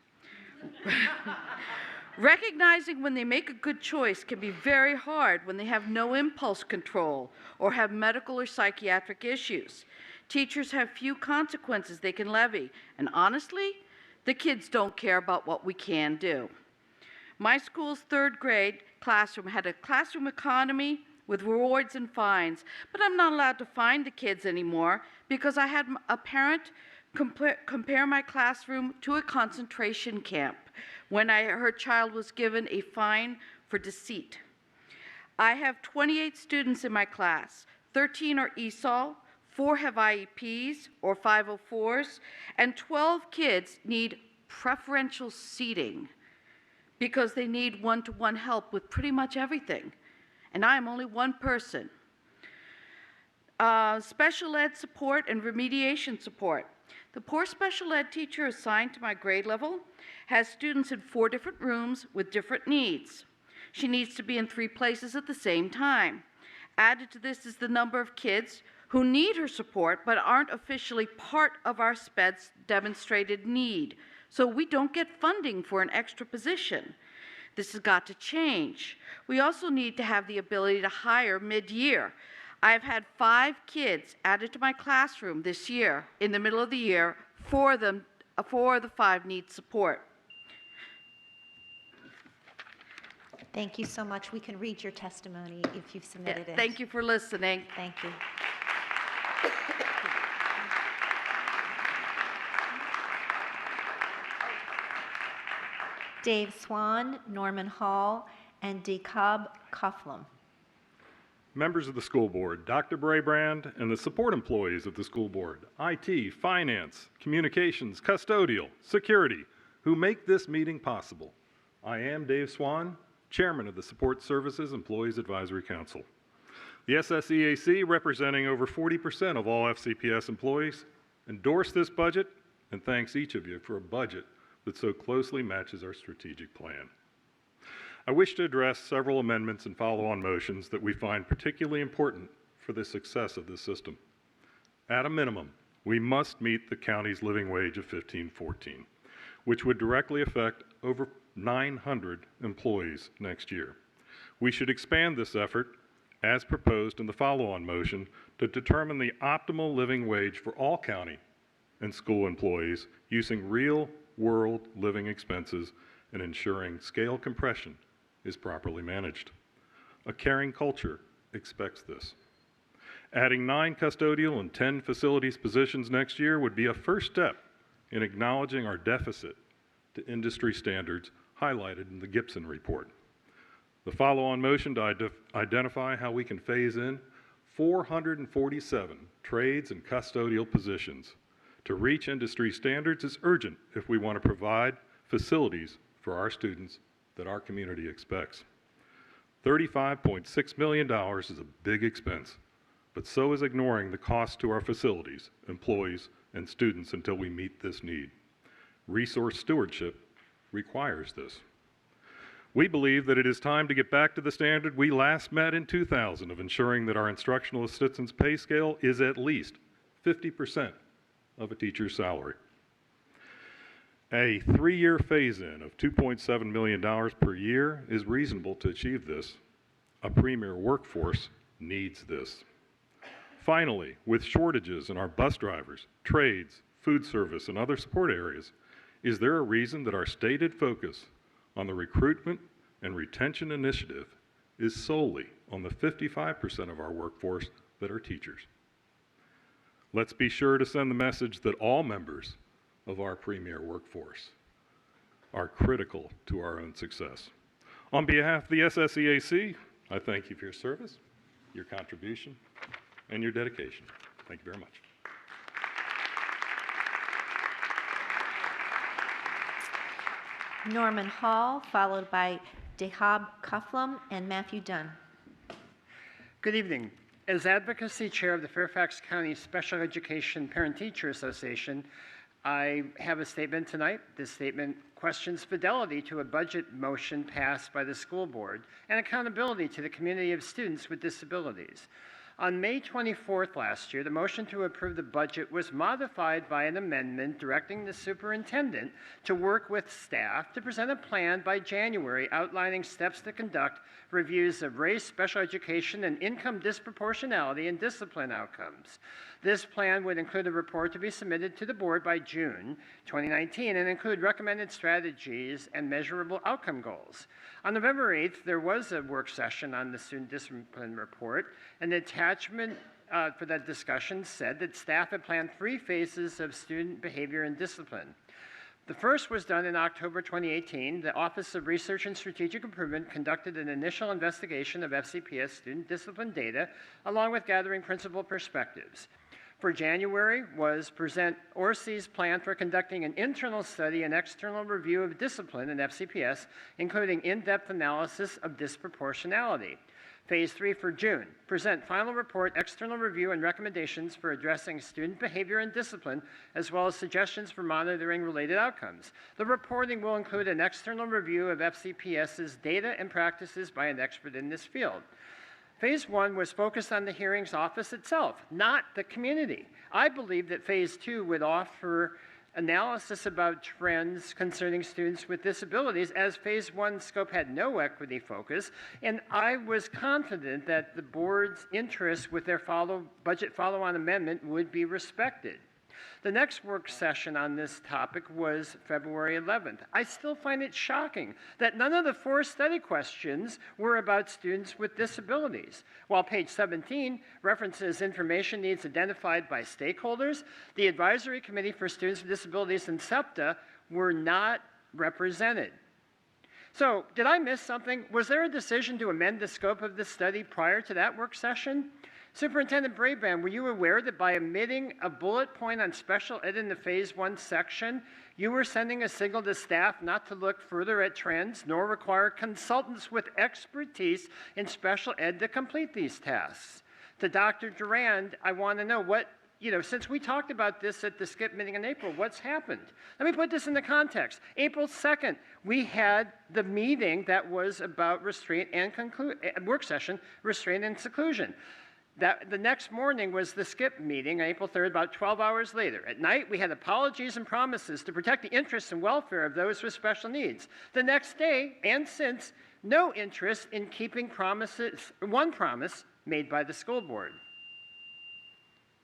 Recognizing when they make a good choice can be very hard when they have no impulse control or have medical or psychiatric issues. Teachers have few consequences they can levy, and honestly, the kids don't care about what we can do. My school's third grade classroom had a classroom economy with rewards and fines, but I'm not allowed to fine the kids anymore because I had a parent compare my classroom to a concentration camp when her child was given a fine for deceit. I have 28 students in my class. 13 are ESOL, 4 have IEPs or 504s, and 12 kids need preferential seating because they need one-to-one help with pretty much everything. And I am only one person. Special ed support and remediation support. The poor special ed teacher assigned to my grade level has students in 4 different rooms with different needs. She needs to be in 3 places at the same time. Added to this is the number of kids who need her support but aren't officially part of our SPED's demonstrated need. So we don't get funding for an extra position. This has got to change. We also need to have the ability to hire mid-year. I've had 5 kids added to my classroom this year, in the middle of the year. 4 of the 5 need support. Thank you so much. We can read your testimony if you've submitted it. Thank you for listening. Thank you. Dave Swan, Norman Hall, and Decob Coughlin. Members of the school board, Dr. Brabrand, and the support employees of the school board, IT, finance, communications, custodial, security, who make this meeting possible. I am Dave Swan, chairman of the Support Services Employees Advisory Council. The SSEAC, representing over 40% of all FCPS employees, endorsed this budget and thanks each of you for a budget that so closely matches our strategic plan. I wish to address several amendments and follow-on motions that we find particularly important for the success of this system. At a minimum, we must meet the county's living wage of $15.14, which would directly affect over 900 employees next year. We should expand this effort, as proposed in the follow-on motion, to determine the optimal living wage for all county and school employees using real-world living expenses and ensuring scale compression is properly managed. A caring culture expects this. Adding 9 custodial and 10 facilities positions next year would be a first step in acknowledging our deficit to industry standards highlighted in the Gibson report. The follow-on motion to identify how we can phase in 447 trades and custodial positions to reach industry standards is urgent if we want to provide facilities for our students that our community expects. $35.6 million is a big expense, but so is ignoring the cost to our facilities, employees, and students until we meet this need. Resource stewardship requires this. We believe that it is time to get back to the standard we last met in 2000 of ensuring that our instructional assistants' pay scale is at least 50% of a teacher's salary. A 3-year phase-in of $2.7 million per year is reasonable to achieve this. A premier workforce needs this. Finally, with shortages in our bus drivers, trades, food service, and other support areas, is there a reason that our stated focus on the recruitment and retention initiative is solely on the 55% of our workforce that are teachers? Let's be sure to send the message that all members of our premier workforce are critical to our own success. On behalf of the SSEAC, I thank you for your service, your contribution, and your dedication. Thank you very much. Norman Hall, followed by Dehab Kuflum and Matthew Dunn. Good evening. As Advocacy Chair of the Fairfax County Special Education Parent-Teacher Association, I have a statement tonight. This statement questions fidelity to a budget motion passed by the school board and accountability to the community of students with disabilities. On May 24th last year, the motion to approve the budget was modified by an amendment directing the superintendent to work with staff to present a plan by January outlining steps to conduct reviews of race, special education, and income disproportionality and discipline outcomes. This plan would include a report to be submitted to the board by June 2019 and include recommended strategies and measurable outcome goals. On November 8th, there was a work session on the student discipline report, and the attachment for that discussion said that staff had planned 3 phases of student behavior and discipline. The first was done in October 2018. The Office of Research and Strategic Improvement conducted an initial investigation of FCPS student discipline data, along with gathering principal perspectives. For January was present ORC's plan for conducting an internal study and external review of discipline in FCPS, including in-depth analysis of disproportionality. Phase 3 for June, present final report, external review, and recommendations for addressing student behavior and discipline, as well as suggestions for monitoring related outcomes. The reporting will include an external review of FCPS's data and practices by an expert in this field. Phase 1 was focused on the hearings office itself, not the community. I believe that Phase 2 would offer analysis about trends concerning students with disabilities, as Phase 1 scope had no equity focus, and I was confident that the board's interest with their budget follow-on amendment would be respected. The next work session on this topic was February 11th. I still find it shocking that none of the 4 study questions were about students with disabilities. While page 17 references information needs identified by stakeholders, the Advisory Committee for Students with Disabilities and SEPTA were not represented. So, did I miss something? Was there a decision to amend the scope of this study prior to that work session? Superintendent Brabrand, were you aware that by omitting a bullet point on special ed in the Phase 1 section, you were sending a signal to staff not to look further at trends, nor require consultants with expertise in special ed to complete these tasks? To Dr. Durand, I want to know since we talked about this at the SCIP meeting in April, what's happened? Let me put this into context. April 2nd, we had the meeting that was about restraint and work session, restraint and seclusion. The next morning was the SCIP meeting on April 3rd, about 12 hours later. At night, we had apologies and promises to protect the interests and welfare of those with special needs. The next day, and since, no interest in keeping one promise made by the school board.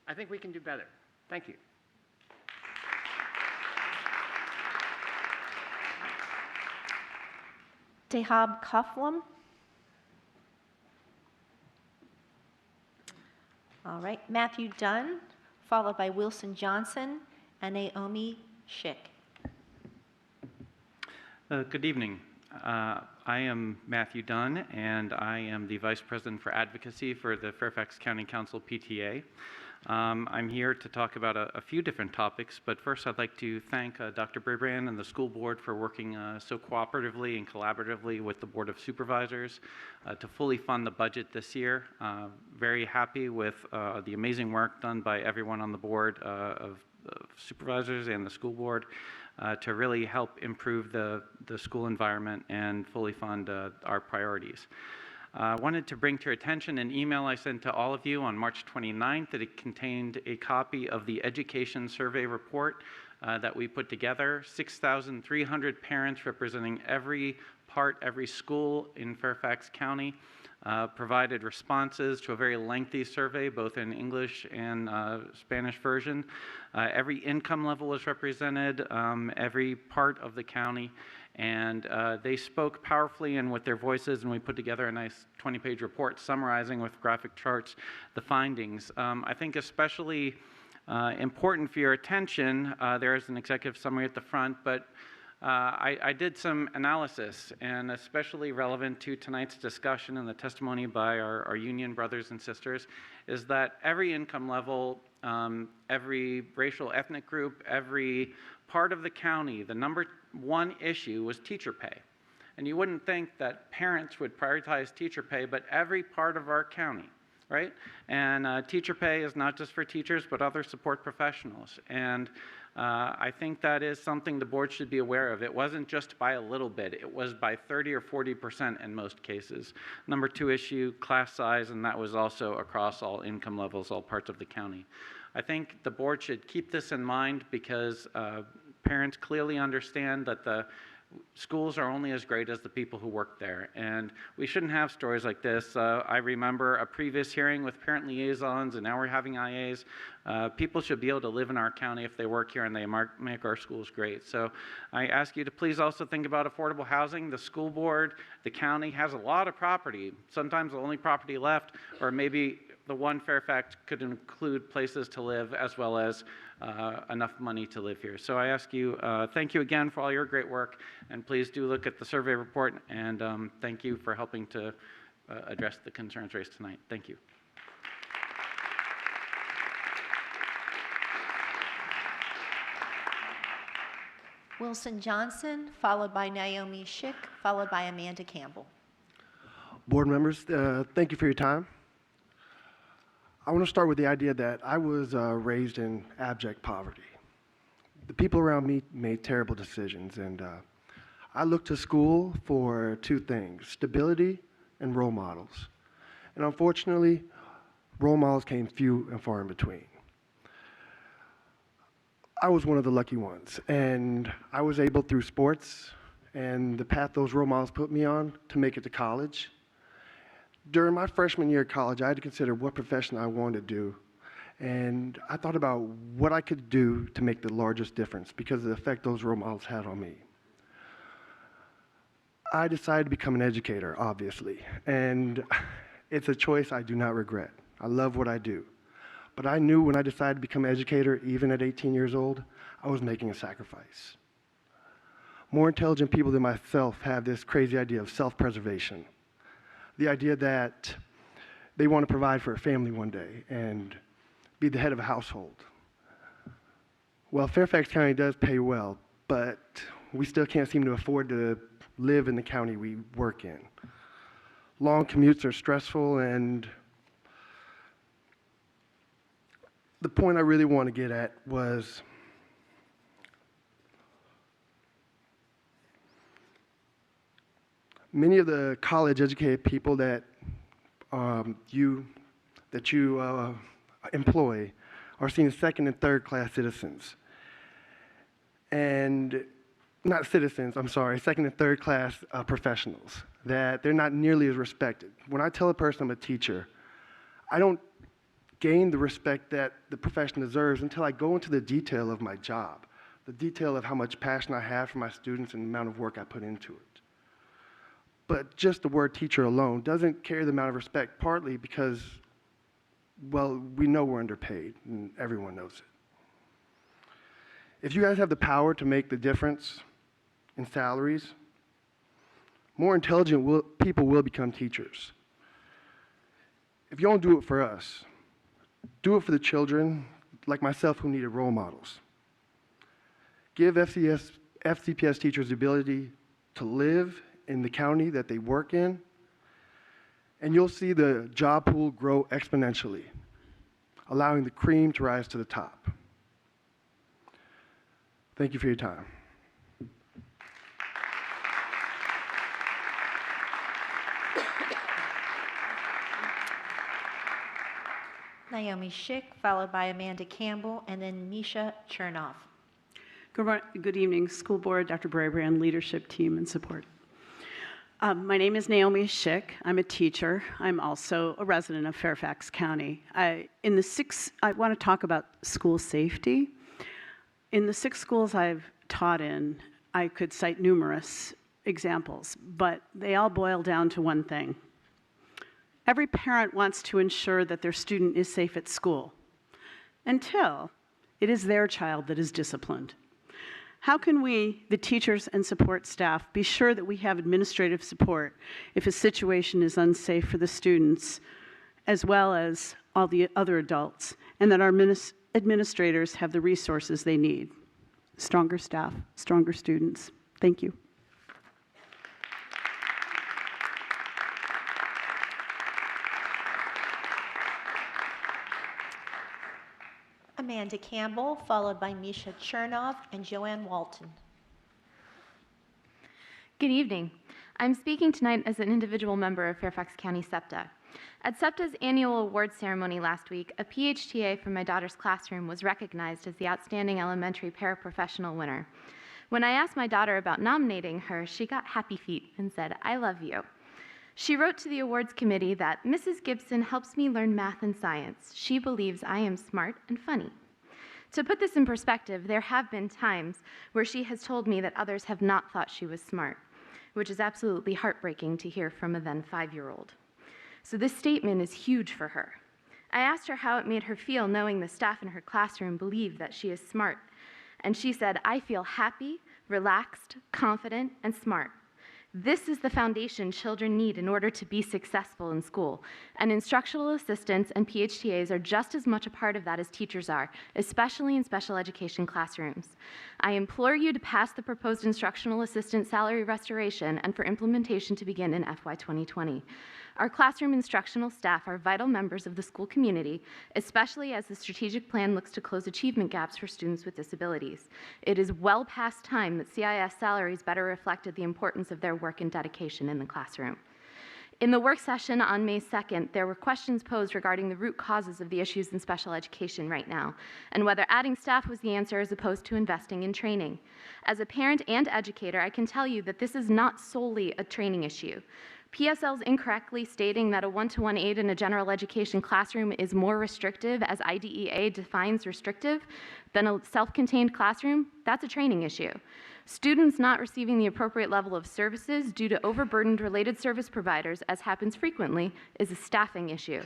I think we can do better. Thank you. Tehab Kaflam. All right, Matthew Dunn, followed by Wilson Johnson and Naomi Schick. Good evening. I am Matthew Dunn, and I am the Vice President for Advocacy for the Fairfax County Council PTA. I'm here to talk about a few different topics, but first I'd like to thank Dr. Brabrand and the school board for working so cooperatively and collaboratively with the Board of Supervisors to fully fund the budget this year. Very happy with the amazing work done by everyone on the Board of Supervisors and the school board to really help improve the school environment and fully fund our priorities. I wanted to bring to your attention an email I sent to all of you on March 29th that it contained a copy of the education survey report that we put together. 6,300 parents representing every school in Fairfax County provided responses to a very lengthy survey, both in English and Spanish version. Every income level was represented, every part of the county, and they spoke powerfully and with their voices, and we put together a nice 20-page report summarizing with graphic charts the findings. I think especially important for your attention, there is an executive summary at the front, but I did some analysis, and especially relevant to tonight's discussion and the testimony by our union brothers and sisters, is that every income level, every racial ethnic group, every part of the county, the number one issue was teacher pay. And you wouldn't think that parents would prioritize teacher pay, but every part of our county, right? And teacher pay is not just for teachers, but other support professionals. And I think that is something the board should be aware of. It wasn't just by a little bit, it was by 30 or 40% in most cases. Number two issue, class size, and that was also across all income levels, all parts of the county. I think the board should keep this in mind because parents clearly understand that the schools are only as great as the people who work there, and we shouldn't have stories like this. I remember a previous hearing with parent liaisons, and now we're having IAs. People should be able to live in our county if they work here, and they make our schools great. So I ask you to please also think about affordable housing. The school board, the county has a lot of property, sometimes the only property left, or maybe the one Fairfax could include places to live as well as enough money to live here. So I ask you, thank you again for all your great work, and please do look at the survey report, and thank you for helping to address the concerns raised tonight. Thank you. Wilson Johnson, followed by Naomi Schick, followed by Amanda Campbell. Board members, thank you for your time. I want to start with the idea that I was raised in abject poverty. The people around me made terrible decisions, and I looked to school for two things: stability and role models. And unfortunately, role models came few and far in between. I was one of the lucky ones, and I was able, through sports and the path those role models put me on, to make it to college. During my freshman year of college, I had to consider what profession I wanted to do, and I thought about what I could do to make the largest difference because of the effect those role models had on me. I decided to become an educator, obviously, and it's a choice I do not regret. I love what I do. But I knew when I decided to become an educator, even at 18 years old, I was making a sacrifice. More intelligent people than myself have this crazy idea of self-preservation. The idea that they want to provide for a family one day and be the head of a household. Well, Fairfax County does pay well, but we still can't seem to afford to live in the county we work in. Long commutes are stressful, and the point I really want to get at was many of the college-educated people that you employ are seen as second and third class citizens. And not citizens, I'm sorry, second and third class professionals, that they're not nearly as respected. When I tell a person I'm a teacher, I don't gain the respect that the profession deserves until I go into the detail of my job, the detail of how much passion I have for my students and the amount of work I put into it. but just the word teacher alone doesn't carry the amount of respect, partly because, well, we know we're underpaid, and everyone knows it. If you guys have the power to make the difference in salaries, more intelligent people will become teachers. If you don't do it for us, do it for the children like myself who needed role models. Give FCPS teachers the ability to live in the county that they work in, and you'll see the job pool grow exponentially, allowing the cream to rise to the top. Thank you for your time. Naomi Schick, followed by Amanda Campbell, and then Misha Chernoff. Good evening, School Board, Dr. Brabrand, leadership team, and support. My name is Naomi Schick. I'm a teacher. I'm also a resident of Fairfax County. I want to talk about school safety. In the 6 schools I've taught in, I could cite numerous examples, but they all boil down to one thing. Every parent wants to ensure that their student is safe at school until it is their child that is disciplined. How can we, the teachers and support staff, be sure that we have administrative support if a situation is unsafe for the students as well as all the other adults, and that our administrators have the resources they need? Stronger staff, stronger students. Thank you. Amanda Campbell, followed by Misha Chernoff and Joanne Walton. Good evening. I'm speaking tonight as an individual member of Fairfax County SEPTA. At SEPTA's annual awards ceremony last week, a PHTA from my daughter's classroom was recognized as the Outstanding Elementary Paraprofessional winner. When I asked my daughter about nominating her, she got happy feet and said, "I love you." She wrote to the awards committee that Mrs. Gibson helps me learn math and science. She believes I am smart and funny. To put this in perspective, there have been times where she has told me that others have not thought she was smart, which is absolutely heartbreaking to hear from a then 5-year-old. So this statement is huge for her. I asked her how it made her feel knowing the staff in her classroom believe that she is smart. And she said, "I feel happy, relaxed, confident, and smart. This is the foundation children need in order to be successful in school, and instructional assistants and PHTAs are just as much a part of that as teachers are, especially in special education classrooms. I implore you to pass the proposed instructional assistant salary restoration and for implementation to begin in FY 2020. Our classroom instructional staff are vital members of the school community, especially as the strategic plan looks to close achievement gaps for students with disabilities. It is well past time that CIS salaries better reflected the importance of their work and dedication in the classroom. In the work session on May 2nd, there were questions posed regarding the root causes of the issues in special education right now, and whether adding staff was the answer as opposed to investing in training. As a parent and educator, I can tell you that this is not solely a training issue. PSL's incorrectly stating that a one-to-one aide in a general education classroom is more restrictive, as IDEA defines restrictive, than a self-contained classroom, that's a training issue. Students not receiving the appropriate level of services due to overburdened related service providers, as happens frequently, is a staffing issue.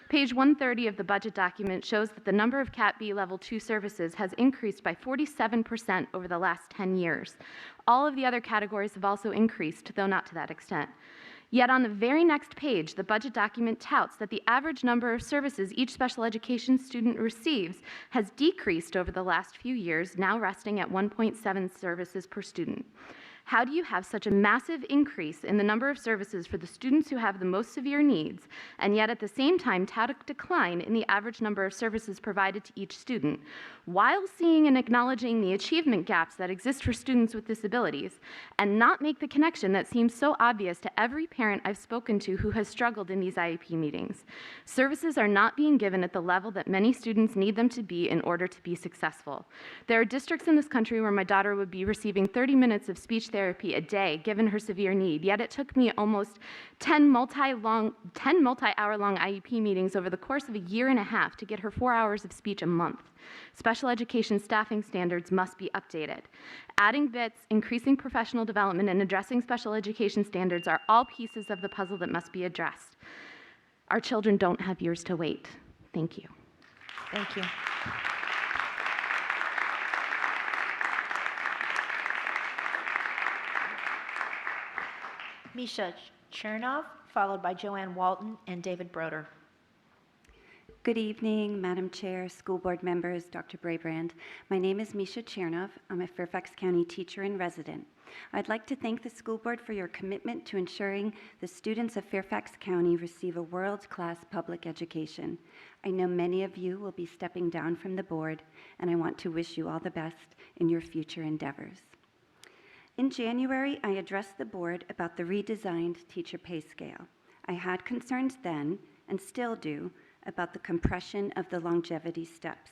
Page 130 of the budget document shows that the number of Cat B Level 2 services has increased by 47% over the last 10 years. All of the other categories have also increased, though not to that extent. Yet on the very next page, the budget document touts that the average number of services each special education student receives has decreased over the last few years, now resting at 1.7 services per student. How do you have such a massive increase in the number of services for the students who have the most severe needs, and yet at the same time tout a decline in the average number of services provided to each student, while seeing and acknowledging the achievement gaps that exist for students with disabilities, and not make the connection that seems so obvious to every parent I've spoken to who has struggled in these IEP meetings? Services are not being given at the level that many students need them to be in order to be successful. There are districts in this country where my daughter would be receiving 30 minutes of speech therapy a day, given her severe need, yet it took me almost 10 multi-hour long IEP meetings over the course of a year and a half to get her 4 hours of speech a month. Special education staffing standards must be updated. Adding bits, increasing professional development, and addressing special education standards are all pieces of the puzzle that must be addressed. Our children don't have years to wait. Thank you. Thank you. Misha Chernov, followed by Joanne Walton and David Broder. Good evening, Madam Chair, school board members, Dr. Braybrand. My name is Misha Chernov. I'm a Fairfax County teacher and resident. I'd like to thank the school board for your commitment to ensuring the students of Fairfax County receive a world-class public education. I know many of you will be stepping down from the board, and I want to wish you all the best in your future endeavors. In January, I addressed the board about the redesigned teacher pay scale. I had concerns then, and still do, about the compression of the longevity steps.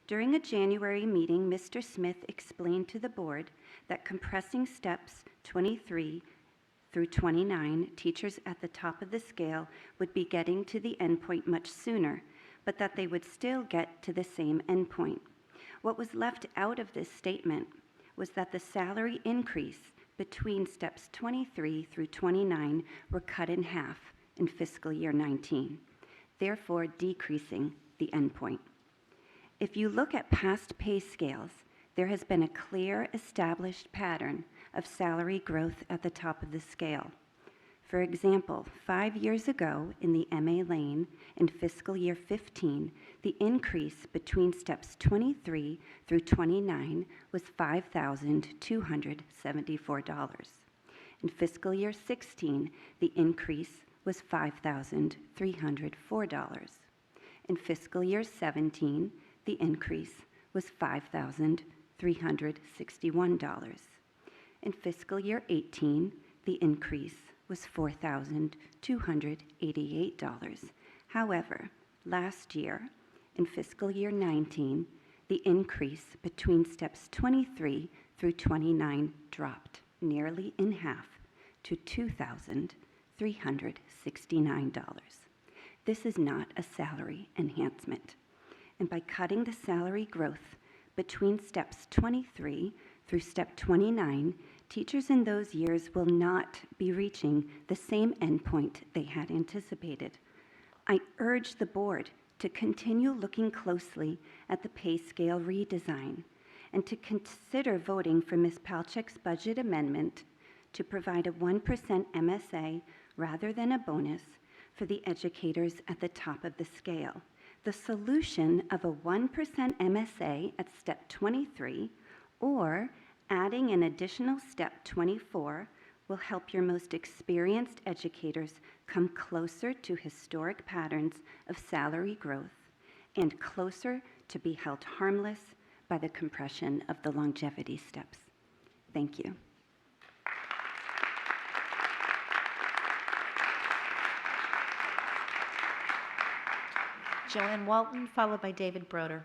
During a January meeting, Mr. Smith explained to the board that compressing steps 23 through 29, teachers at the top of the scale would be getting to the endpoint much sooner, but that they would still get to the same endpoint. What was left out of this statement was that the salary increase between steps 23 through 29 were cut in half in fiscal year 19, therefore decreasing the endpoint. If you look at past pay scales, there has been a clear established pattern of salary growth at the top of the scale. For example, 5 years ago in the MA lane in fiscal year 15, the increase between steps 23 through 29 was $5,274. In fiscal year 16, the increase was $5,304. In fiscal year 17, the increase was $5,361. In fiscal year 18, the increase was $4,288. However, last year, in fiscal year 19, the increase between steps 23 through 29 dropped nearly in half to $2,369. This is not a salary enhancement. And by cutting the salary growth between steps 23 through step 29, teachers in those years will not be reaching the same endpoint they had anticipated. I urge the board to continue looking closely at the pay scale redesign and to consider voting for Ms. Palchik's budget amendment to provide a 1% MSA rather than a bonus for the educators at the top of the scale. The solution of a 1% MSA at step 23 or adding an additional step 24 will help your most experienced educators come closer to historic patterns of salary growth and closer to be held harmless by the compression of the longevity steps. Thank you. Joanne Walton, followed by David Broder.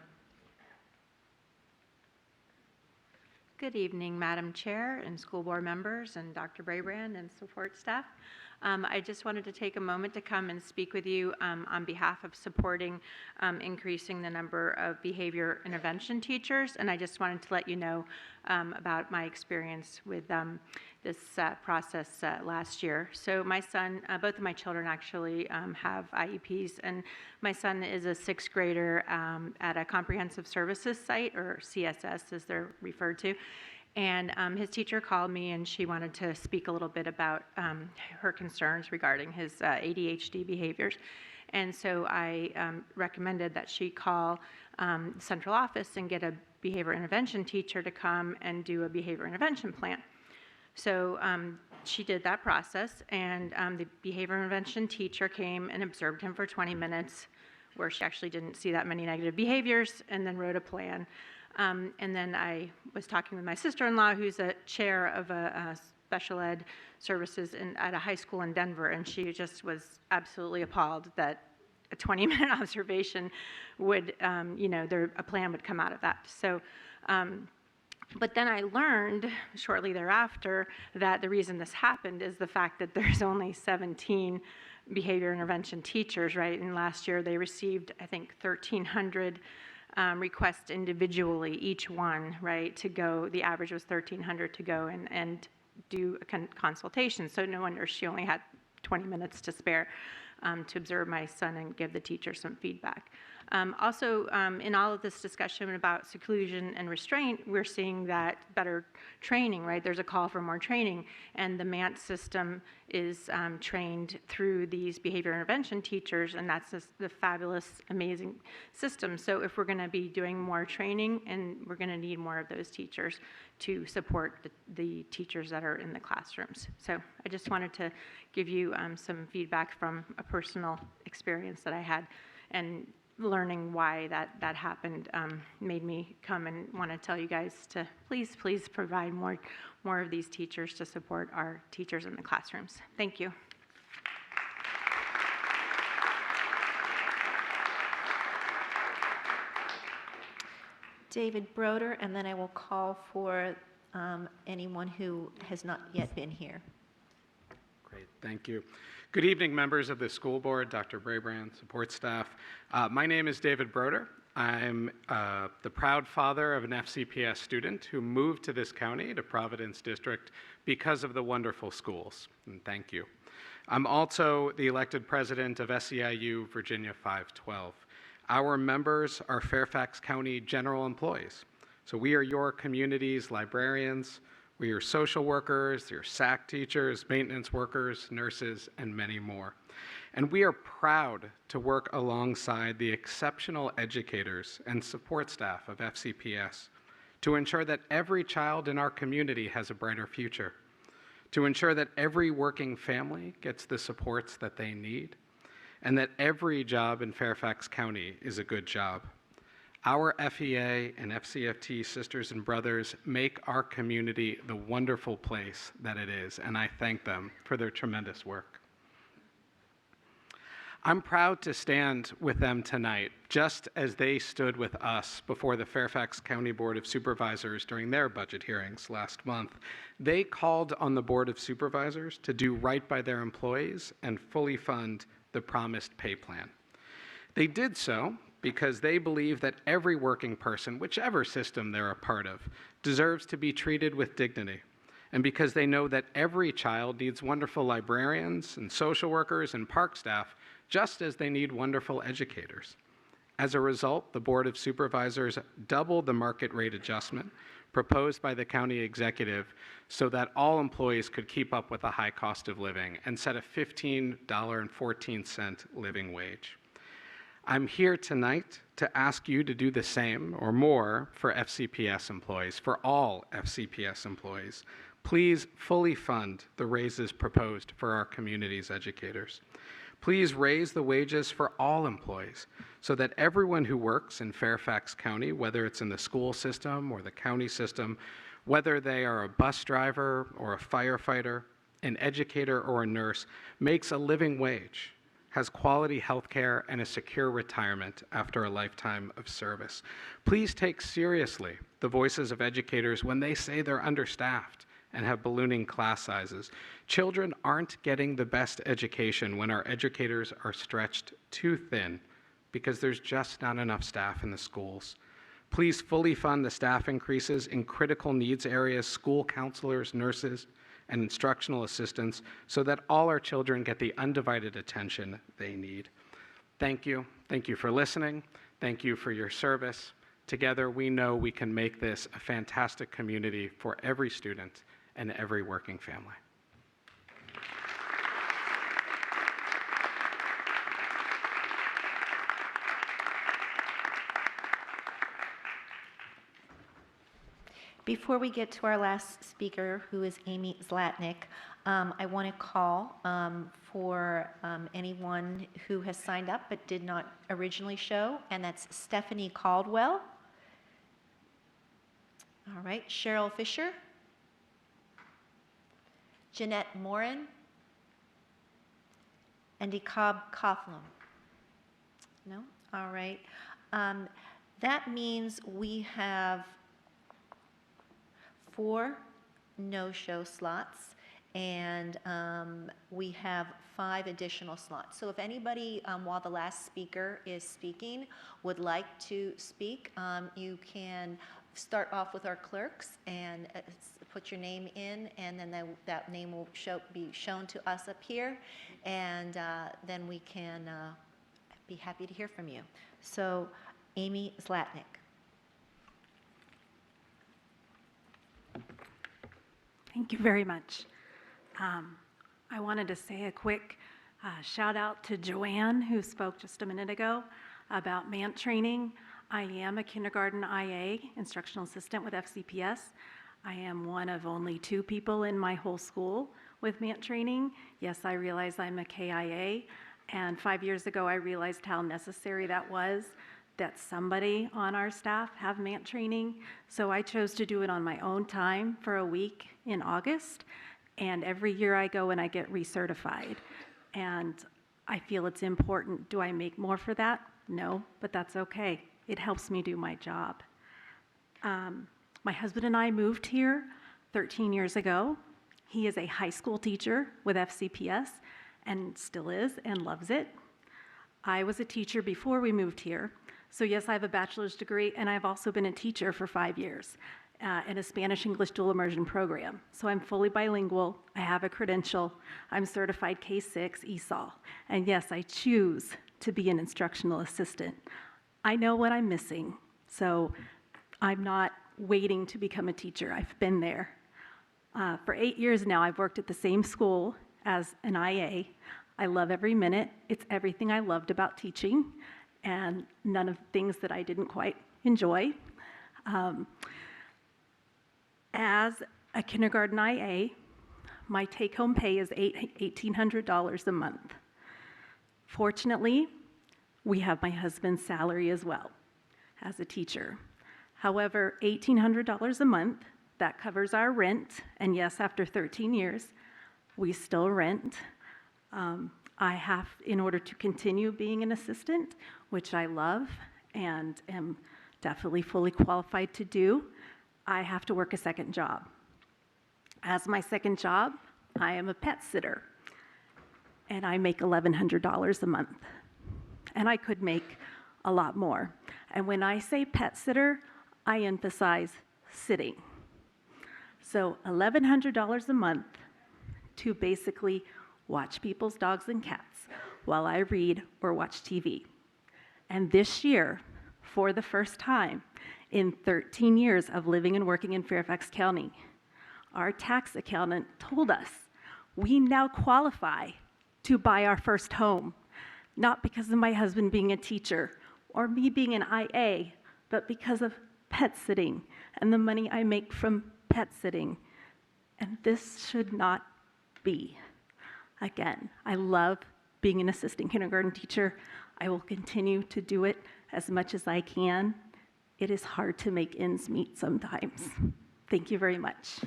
Good evening, Madam Chair and school board members and Dr. Braybrand and support staff. I just wanted to take a moment to come and speak with you on behalf of supporting increasing the number of behavior intervention teachers, and I just wanted to let you know about my experience with this process last year. So my son, both of my children actually have IEPs, and my son is a 6th grader at a comprehensive services site, or CSS as they're referred to. And his teacher called me and she wanted to speak a little bit about her concerns regarding his ADHD behaviors. And so I recommended that she call central office and get a behavior intervention teacher to come and do a behavior intervention plan. So she did that process, and the behavior intervention teacher came and observed him for 20 minutes, where she actually didn't see that many negative behaviors, and then wrote a plan. And then I was talking with my sister-in-law, who's a chair of a special ed services at a high school in Denver, and she just was absolutely appalled that a 20-minute observation would, a plan would come out of that. So But then I learned shortly thereafter that the reason this happened is the fact that there's only 17 behavior intervention teachers, right? And last year they received, I think, 1,300 requests individually, each one, right, to go. The average was 1,300 to go and do a consultation. So no wonder she only had 20 minutes to spare to observe my son and give the teacher some feedback. Also, in all of this discussion about seclusion and restraint, we're seeing that better training, right? There's a call for more training, and the MANT system is trained through these behavior intervention teachers, and that's the fabulous, amazing system. So if we're going to be doing more training, and we're going to need more of those teachers to support the teachers that are in the classrooms. So I just wanted to give you some feedback from a personal experience that I had, and learning why that happened made me come and want to tell you guys to please provide more of these teachers to support our teachers in the classrooms. Thank you. David Broder, and then I will call for anyone who has not yet been here. Great, thank you. Good evening, members of the school board, Dr. Brabrand, support staff. My name is David Broder. I'm the proud father of an FCPS student who moved to this county, to Providence District, because of the wonderful schools, and thank you. I'm also the elected president of SEIU Virginia 512. Our members are Fairfax County general employees. So we are your community's librarians, we are social workers, your SAC teachers, maintenance workers, nurses, and many more. And we are proud to work alongside the exceptional educators and support staff of FCPS to ensure that every child in our community has a brighter future, to ensure that every working family gets the supports that they need, and that every job in Fairfax County is a good job. Our FEA and FCFT sisters and brothers make our community the wonderful place that it is, and I thank them for their tremendous work. I'm proud to stand with them tonight, just as they stood with us before the Fairfax County Board of Supervisors during their budget hearings last month. They called on the Board of Supervisors to do right by their employees and fully fund the promised pay plan. They did so because they believe that every working person, whichever system they're a part of, deserves to be treated with dignity, and because they know that every child needs wonderful librarians and social workers and park staff, just as they need wonderful educators. As a result, the Board of Supervisors doubled the market rate adjustment proposed by the county executive so that all employees could keep up with the high cost of living, and set a $15.14 living wage. I'm here tonight to ask you to do the same or more for FCPS employees, for all FCPS employees. Please fully fund the raises proposed for our community's educators. Please raise the wages for all employees so that everyone who works in Fairfax County, whether it's in the school system or the county system, whether they are a bus driver or a firefighter, an educator or a nurse, makes a living wage, has quality health care, and a secure retirement after a lifetime of service. Please take seriously the voices of educators when they say they're understaffed and have ballooning class sizes. Children aren't getting the best education when our educators are stretched too thin because there's just not enough staff in the schools. Please fully fund the staff increases in critical needs areas, school counselors, nurses, and instructional assistants, so that all our children get the undivided attention they need. Thank you. Thank you for listening. Thank you for your service. Together, we know we can make this a fantastic community for every student and every working family. Before we get to our last speaker, who is Amy Zlatnik, I want to call for anyone who has signed up but did not originally show, and that's Stephanie Caldwell. All right, Cheryl Fisher, Jeanette Morin, and Dekab Coughlin. No? All right. That means we have 4 no-show slots, and we have 5 additional slots. So if anybody, while the last speaker is speaking, would like to speak, you can start off with our clerks and put your name in, and then that name will be shown to us up here, and then we can be happy to hear from you. So, Amy Zlatnik. Thank you very much. I wanted to say a quick shout out to Joanne, who spoke just a minute ago about MANT training. I am a kindergarten IA, instructional assistant with FCPS. I am one of only 2 people in my whole school with MANT training. Yes, I realize I'm a KIA, and 5 years ago I realized how necessary that was, that somebody on our staff have MANT training. So I chose to do it on my own time for a week in August, and every year I go and I get recertified. And I feel it's important. Do I make more for that? No, but that's okay. It helps me do my job. My husband and I moved here 13 years ago. He is a high school teacher with FCPS and still is and loves it. I was a teacher before we moved here. So yes, I have a bachelor's degree, and I've also been a teacher for 5 years in a Spanish-English dual immersion program. So I'm fully bilingual. I have a credential. I'm certified K-6 ESOL. And yes, I choose to be an instructional assistant. I know what I'm missing, so I'm not waiting to become a teacher. I've been there. For 8 years now, I've worked at the same school as an IA. I love every minute. It's everything I loved about teaching, and none of the things that I didn't quite enjoy. As a kindergarten IA, my take-home pay is $1,800 a month. Fortunately, we have my husband's salary as well as a teacher. However, $1,800 a month, that covers our rent, and yes, after 13 years, we still rent. I have, in order to continue being an assistant, which I love and am definitely fully qualified to do, I have to work a second job. As my second job, I am a pet sitter, and I make $1,100 a month. And I could make a lot more. And when I say pet sitter, I emphasize sitting. So $1,100 a month to basically watch people's dogs and cats while I read or watch TV. And this year, for the first time in 13 years of living and working in Fairfax County, our tax accountant told us we now qualify to buy our first home, not because of my husband being a teacher or me being an IA, but because of pet sitting and the money I make from pet sitting. And this should not be. Again, I love being an assistant kindergarten teacher. I will continue to do it as much as I can. It is hard to make ends meet sometimes. Thank you very much.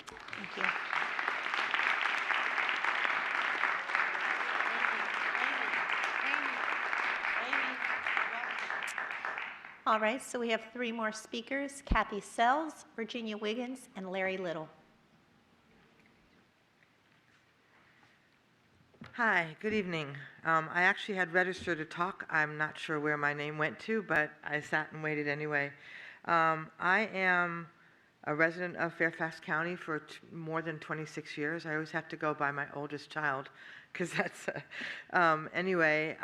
Thank you. All right, so we have 3 more speakers: Kathy Sells, Virginia Wiggins, and Larry Little. Hi, good evening. I actually had registered to talk. I'm not sure where my name went to, but I sat and waited anyway. I am a resident of Fairfax County for more than 26 years. I always have to go by my oldest child because that's, anyway.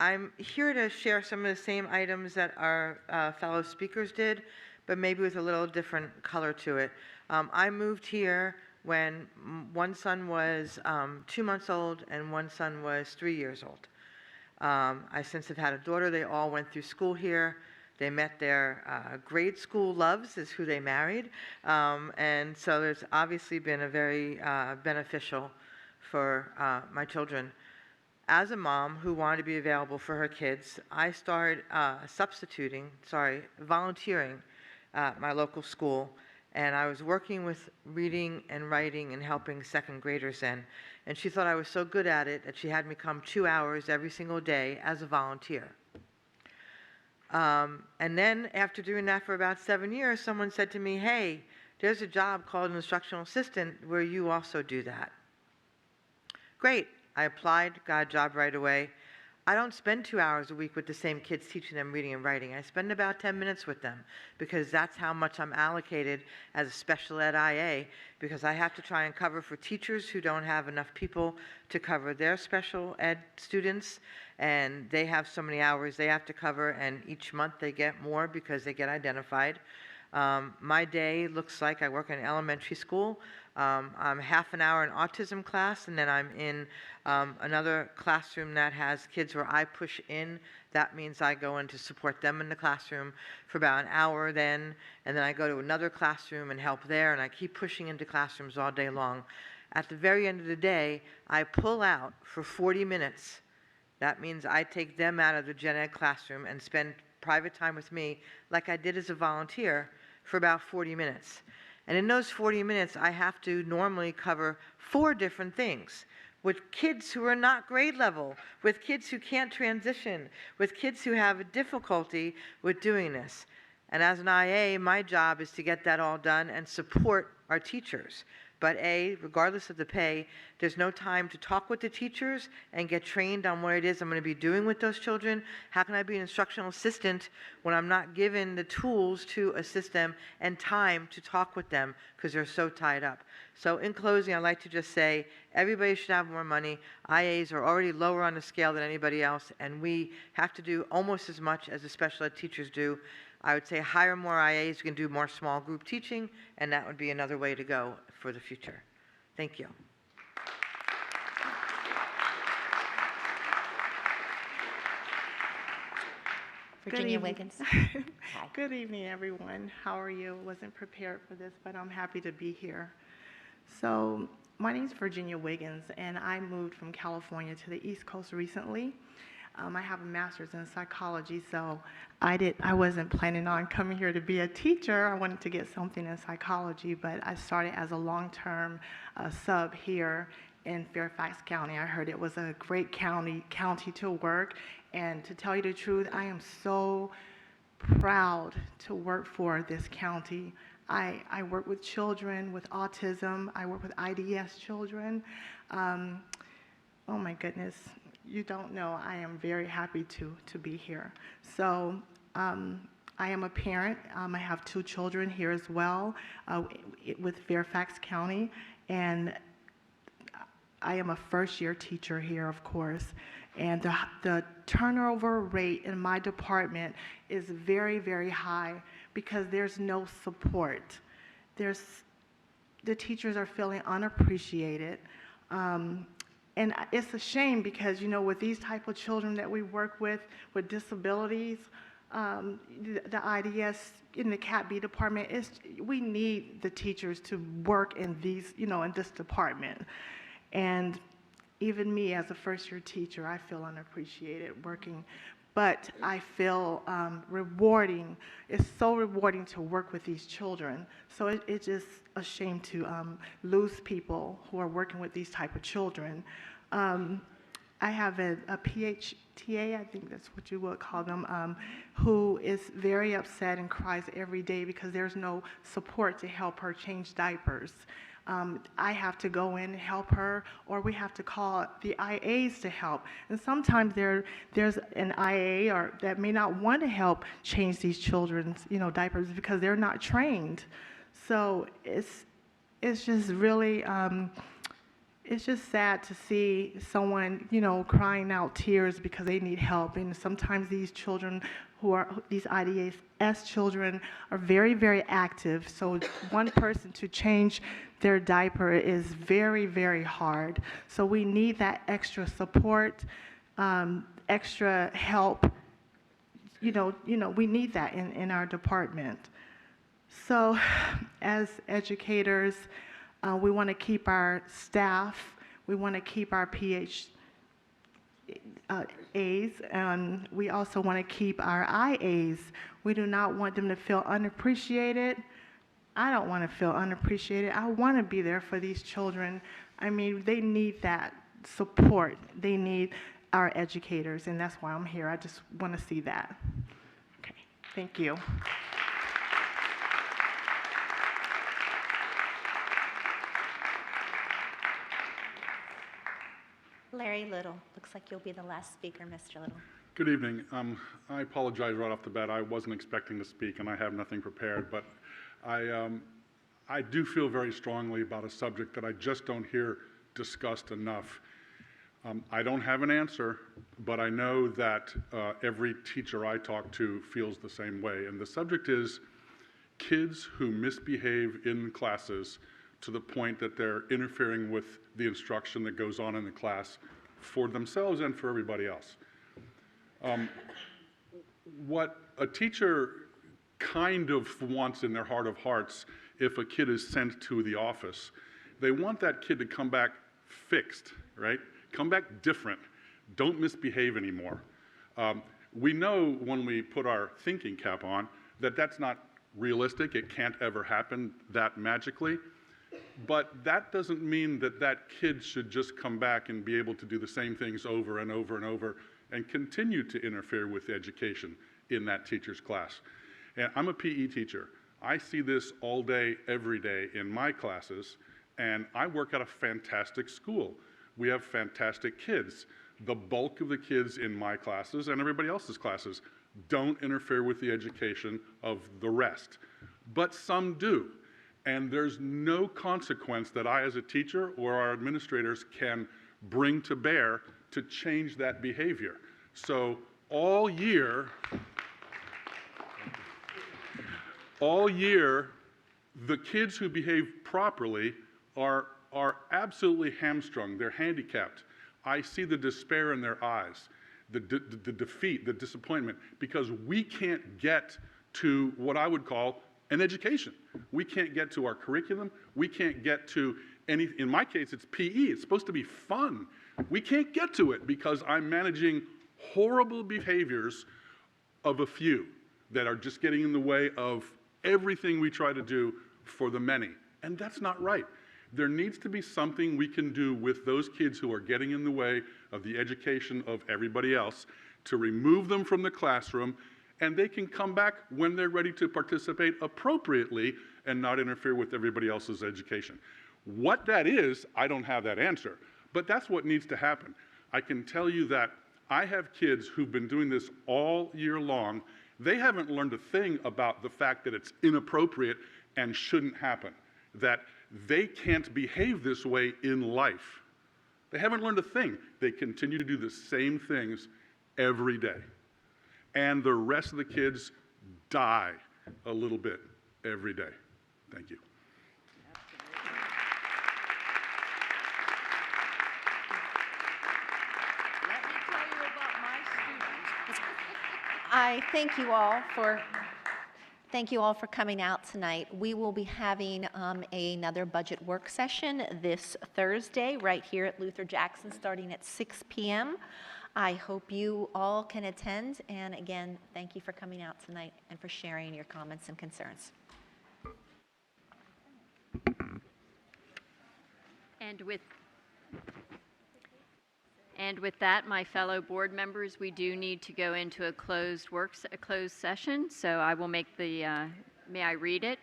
I'm here to share some of the same items that our fellow speakers did, but maybe with a little different color to it. I moved here when one son was 2 months old and one son was 3 years old. I since have had a daughter. They all went through school here. They met their grade school loves is who they married. And so there's obviously been a very beneficial for my children. As a mom who wanted to be available for her kids, I started volunteering at my local school. And I was working with reading and writing and helping second graders in. And she thought I was so good at it that she had me come 2 hours every single day as a volunteer. And then after doing that for about 7 years, someone said to me, hey, there's a job called an instructional assistant where you also do that. Great. I applied, got a job right away. I don't spend 2 hours a week with the same kids teaching them reading and writing. I spend about 10 minutes with them because that's how much I'm allocated as a special ed IA, because I have to try and cover for teachers who don't have enough people to cover their special ed students, and they have so many hours they have to cover, and each month they get more because they get identified. My day looks like I work in elementary school. I'm half an hour in autism class, and then I'm in another classroom that has kids where I push in. That means I go in to support them in the classroom for about an hour then, and then I go to another classroom and help there, and I keep pushing into classrooms all day long. At the very end of the day, I pull out for 40 minutes. That means I take them out of the gen ed classroom and spend private time with me like I did as a volunteer for about 40 minutes. And in those 40 minutes, I have to normally cover 4 different things with kids who are not grade level, with kids who can't transition, with kids who have a difficulty with doing this. And as an IA, my job is to get that all done and support our teachers. But regardless of the pay, there's no time to talk with the teachers and get trained on what it is I'm going to be doing with those children. How can I be an instructional assistant when I'm not given the tools to assist them and time to talk with them because they're so tied up? So in closing, I'd like to just say everybody should have more money. IAs are already lower on the scale than anybody else, and we have to do almost as much as the special ed teachers do. I would say hire more IAs who can do more small group teaching, and that would be another way to go for the future. Thank you. Virginia Wiggins. Good evening, everyone. How are you? Wasn't prepared for this, but I'm happy to be here. So my name is Virginia Wiggins, and I moved from California to the East Coast recently. I have a master's in psychology, so I wasn't planning on coming here to be a teacher. I wanted to get something in psychology, but I started as a long-term sub here in Fairfax County. I heard it was a great county to work, and to tell you the truth, I am so proud to work for this county. I work with children with autism. I work with IDS children. Oh my goodness. You don't know, I am very happy to be here. So I am a parent. I have 2 children here as well with Fairfax County, and I am a first-year teacher here, of course. And the turnover rate in my department is very, very high because there's no support. The teachers are feeling unappreciated. And it's a shame because, you know, with these type of children that we work with disabilities, the IDS in the Cat B department, we need the teachers to work in these, you know, in this department. And even me as a first-year teacher, I feel unappreciated working. But I feel rewarding. It's so rewarding to work with these children. So it's just a shame to lose people who are working with these type of children. I have a PHTA, I think that's what you would call them, who is very upset and cries every day because there's no support to help her change diapers. I have to go in and help her, or we have to call the IAs to help. And sometimes there's an IA that may not want to help change these children's, you know, diapers because they're not trained. So it's just really, it's just sad to see someone, you know, crying out tears because they need help. And sometimes these children these IDS children are very, very active. So one person to change their diaper is very, very hard. So we need that extra support, extra help. You know, we need that in our department. So as educators, we want to keep our staff, we want to keep our PhDs, and we also want to keep our IAs. We do not want them to feel unappreciated. I don't want to feel unappreciated. I want to be there for these children. I mean, they need that support. They need our educators, and that's why I'm here. I just want to see that. Okay. Thank you. Larry Little, looks like you'll be the last speaker, Mr. Little. Good evening. I apologize right off the bat. I wasn't expecting to speak, and I have nothing prepared, but I do feel very strongly about a subject that I just don't hear discussed enough. I don't have an answer, but I know that every teacher I talk to feels the same way, and the subject is kids who misbehave in classes to the point that they're interfering with the instruction that goes on in the class for themselves and for everybody else. What a teacher kind of wants in their heart of hearts, if a kid is sent to the office, they want that kid to come back fixed, right? Come back different. Don't misbehave anymore. We know when we put our thinking cap on that that's not realistic. It can't ever happen that magically. But that doesn't mean that that kid should just come back and be able to do the same things over and over and over and continue to interfere with education in that teacher's class. And I'm a PE teacher. I see this all day, every day in my classes, and I work at a fantastic school. We have fantastic kids. The bulk of the kids in my classes and everybody else's classes don't interfere with the education of the rest, but some do. And there's no consequence that I as a teacher or our administrators can bring to bear to change that behavior. So all year, the kids who behave properly are absolutely hamstrung. They're handicapped. I see the despair in their eyes, the defeat, the disappointment, because we can't get to what I would call an education. We can't get to our curriculum. We can't get to any, in my case, it's PE. It's supposed to be fun. We can't get to it because I'm managing horrible behaviors of a few that are just getting in the way of everything we try to do for the many. And that's not right. There needs to be something we can do with those kids who are getting in the way of the education of everybody else to remove them from the classroom, and they can come back when they're ready to participate appropriately and not interfere with everybody else's education. What that is, I don't have that answer, but that's what needs to happen. I can tell you that I have kids who've been doing this all year long. They haven't learned a thing about the fact that it's inappropriate and shouldn't happen, that they can't behave this way in life. They haven't learned a thing. They continue to do the same things every day. And the rest of the kids die a little bit every day. Thank you. Let me tell you about my students. I thank you all for coming out tonight. We will be having another budget work session this Thursday right here at Luther Jackson starting at 6 p.m. I hope you all can attend, and again, thank you for coming out tonight and for sharing your comments and concerns. And with that, my fellow board members, we do need to go into a closed session, so I will make the, may I read it?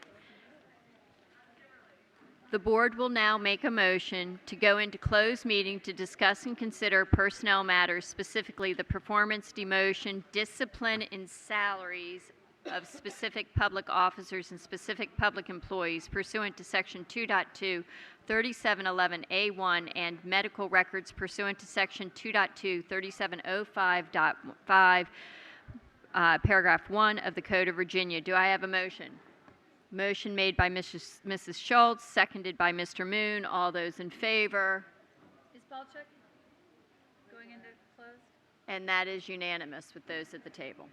The board will now make a motion to go into closed meeting to discuss and consider personnel matters, specifically the performance, demotion, discipline, and salaries of specific public officers and specific public employees pursuant to Section 2.2, 3711A1, and medical records pursuant to Section 2.2, 3705.5, paragraph 1 of the Code of Virginia. Do I have a motion? Motion made by Mrs. Schultz, seconded by Mr. Moon. All those in favor? Is Balchuk going into closed? And that is unanimous with those at the table.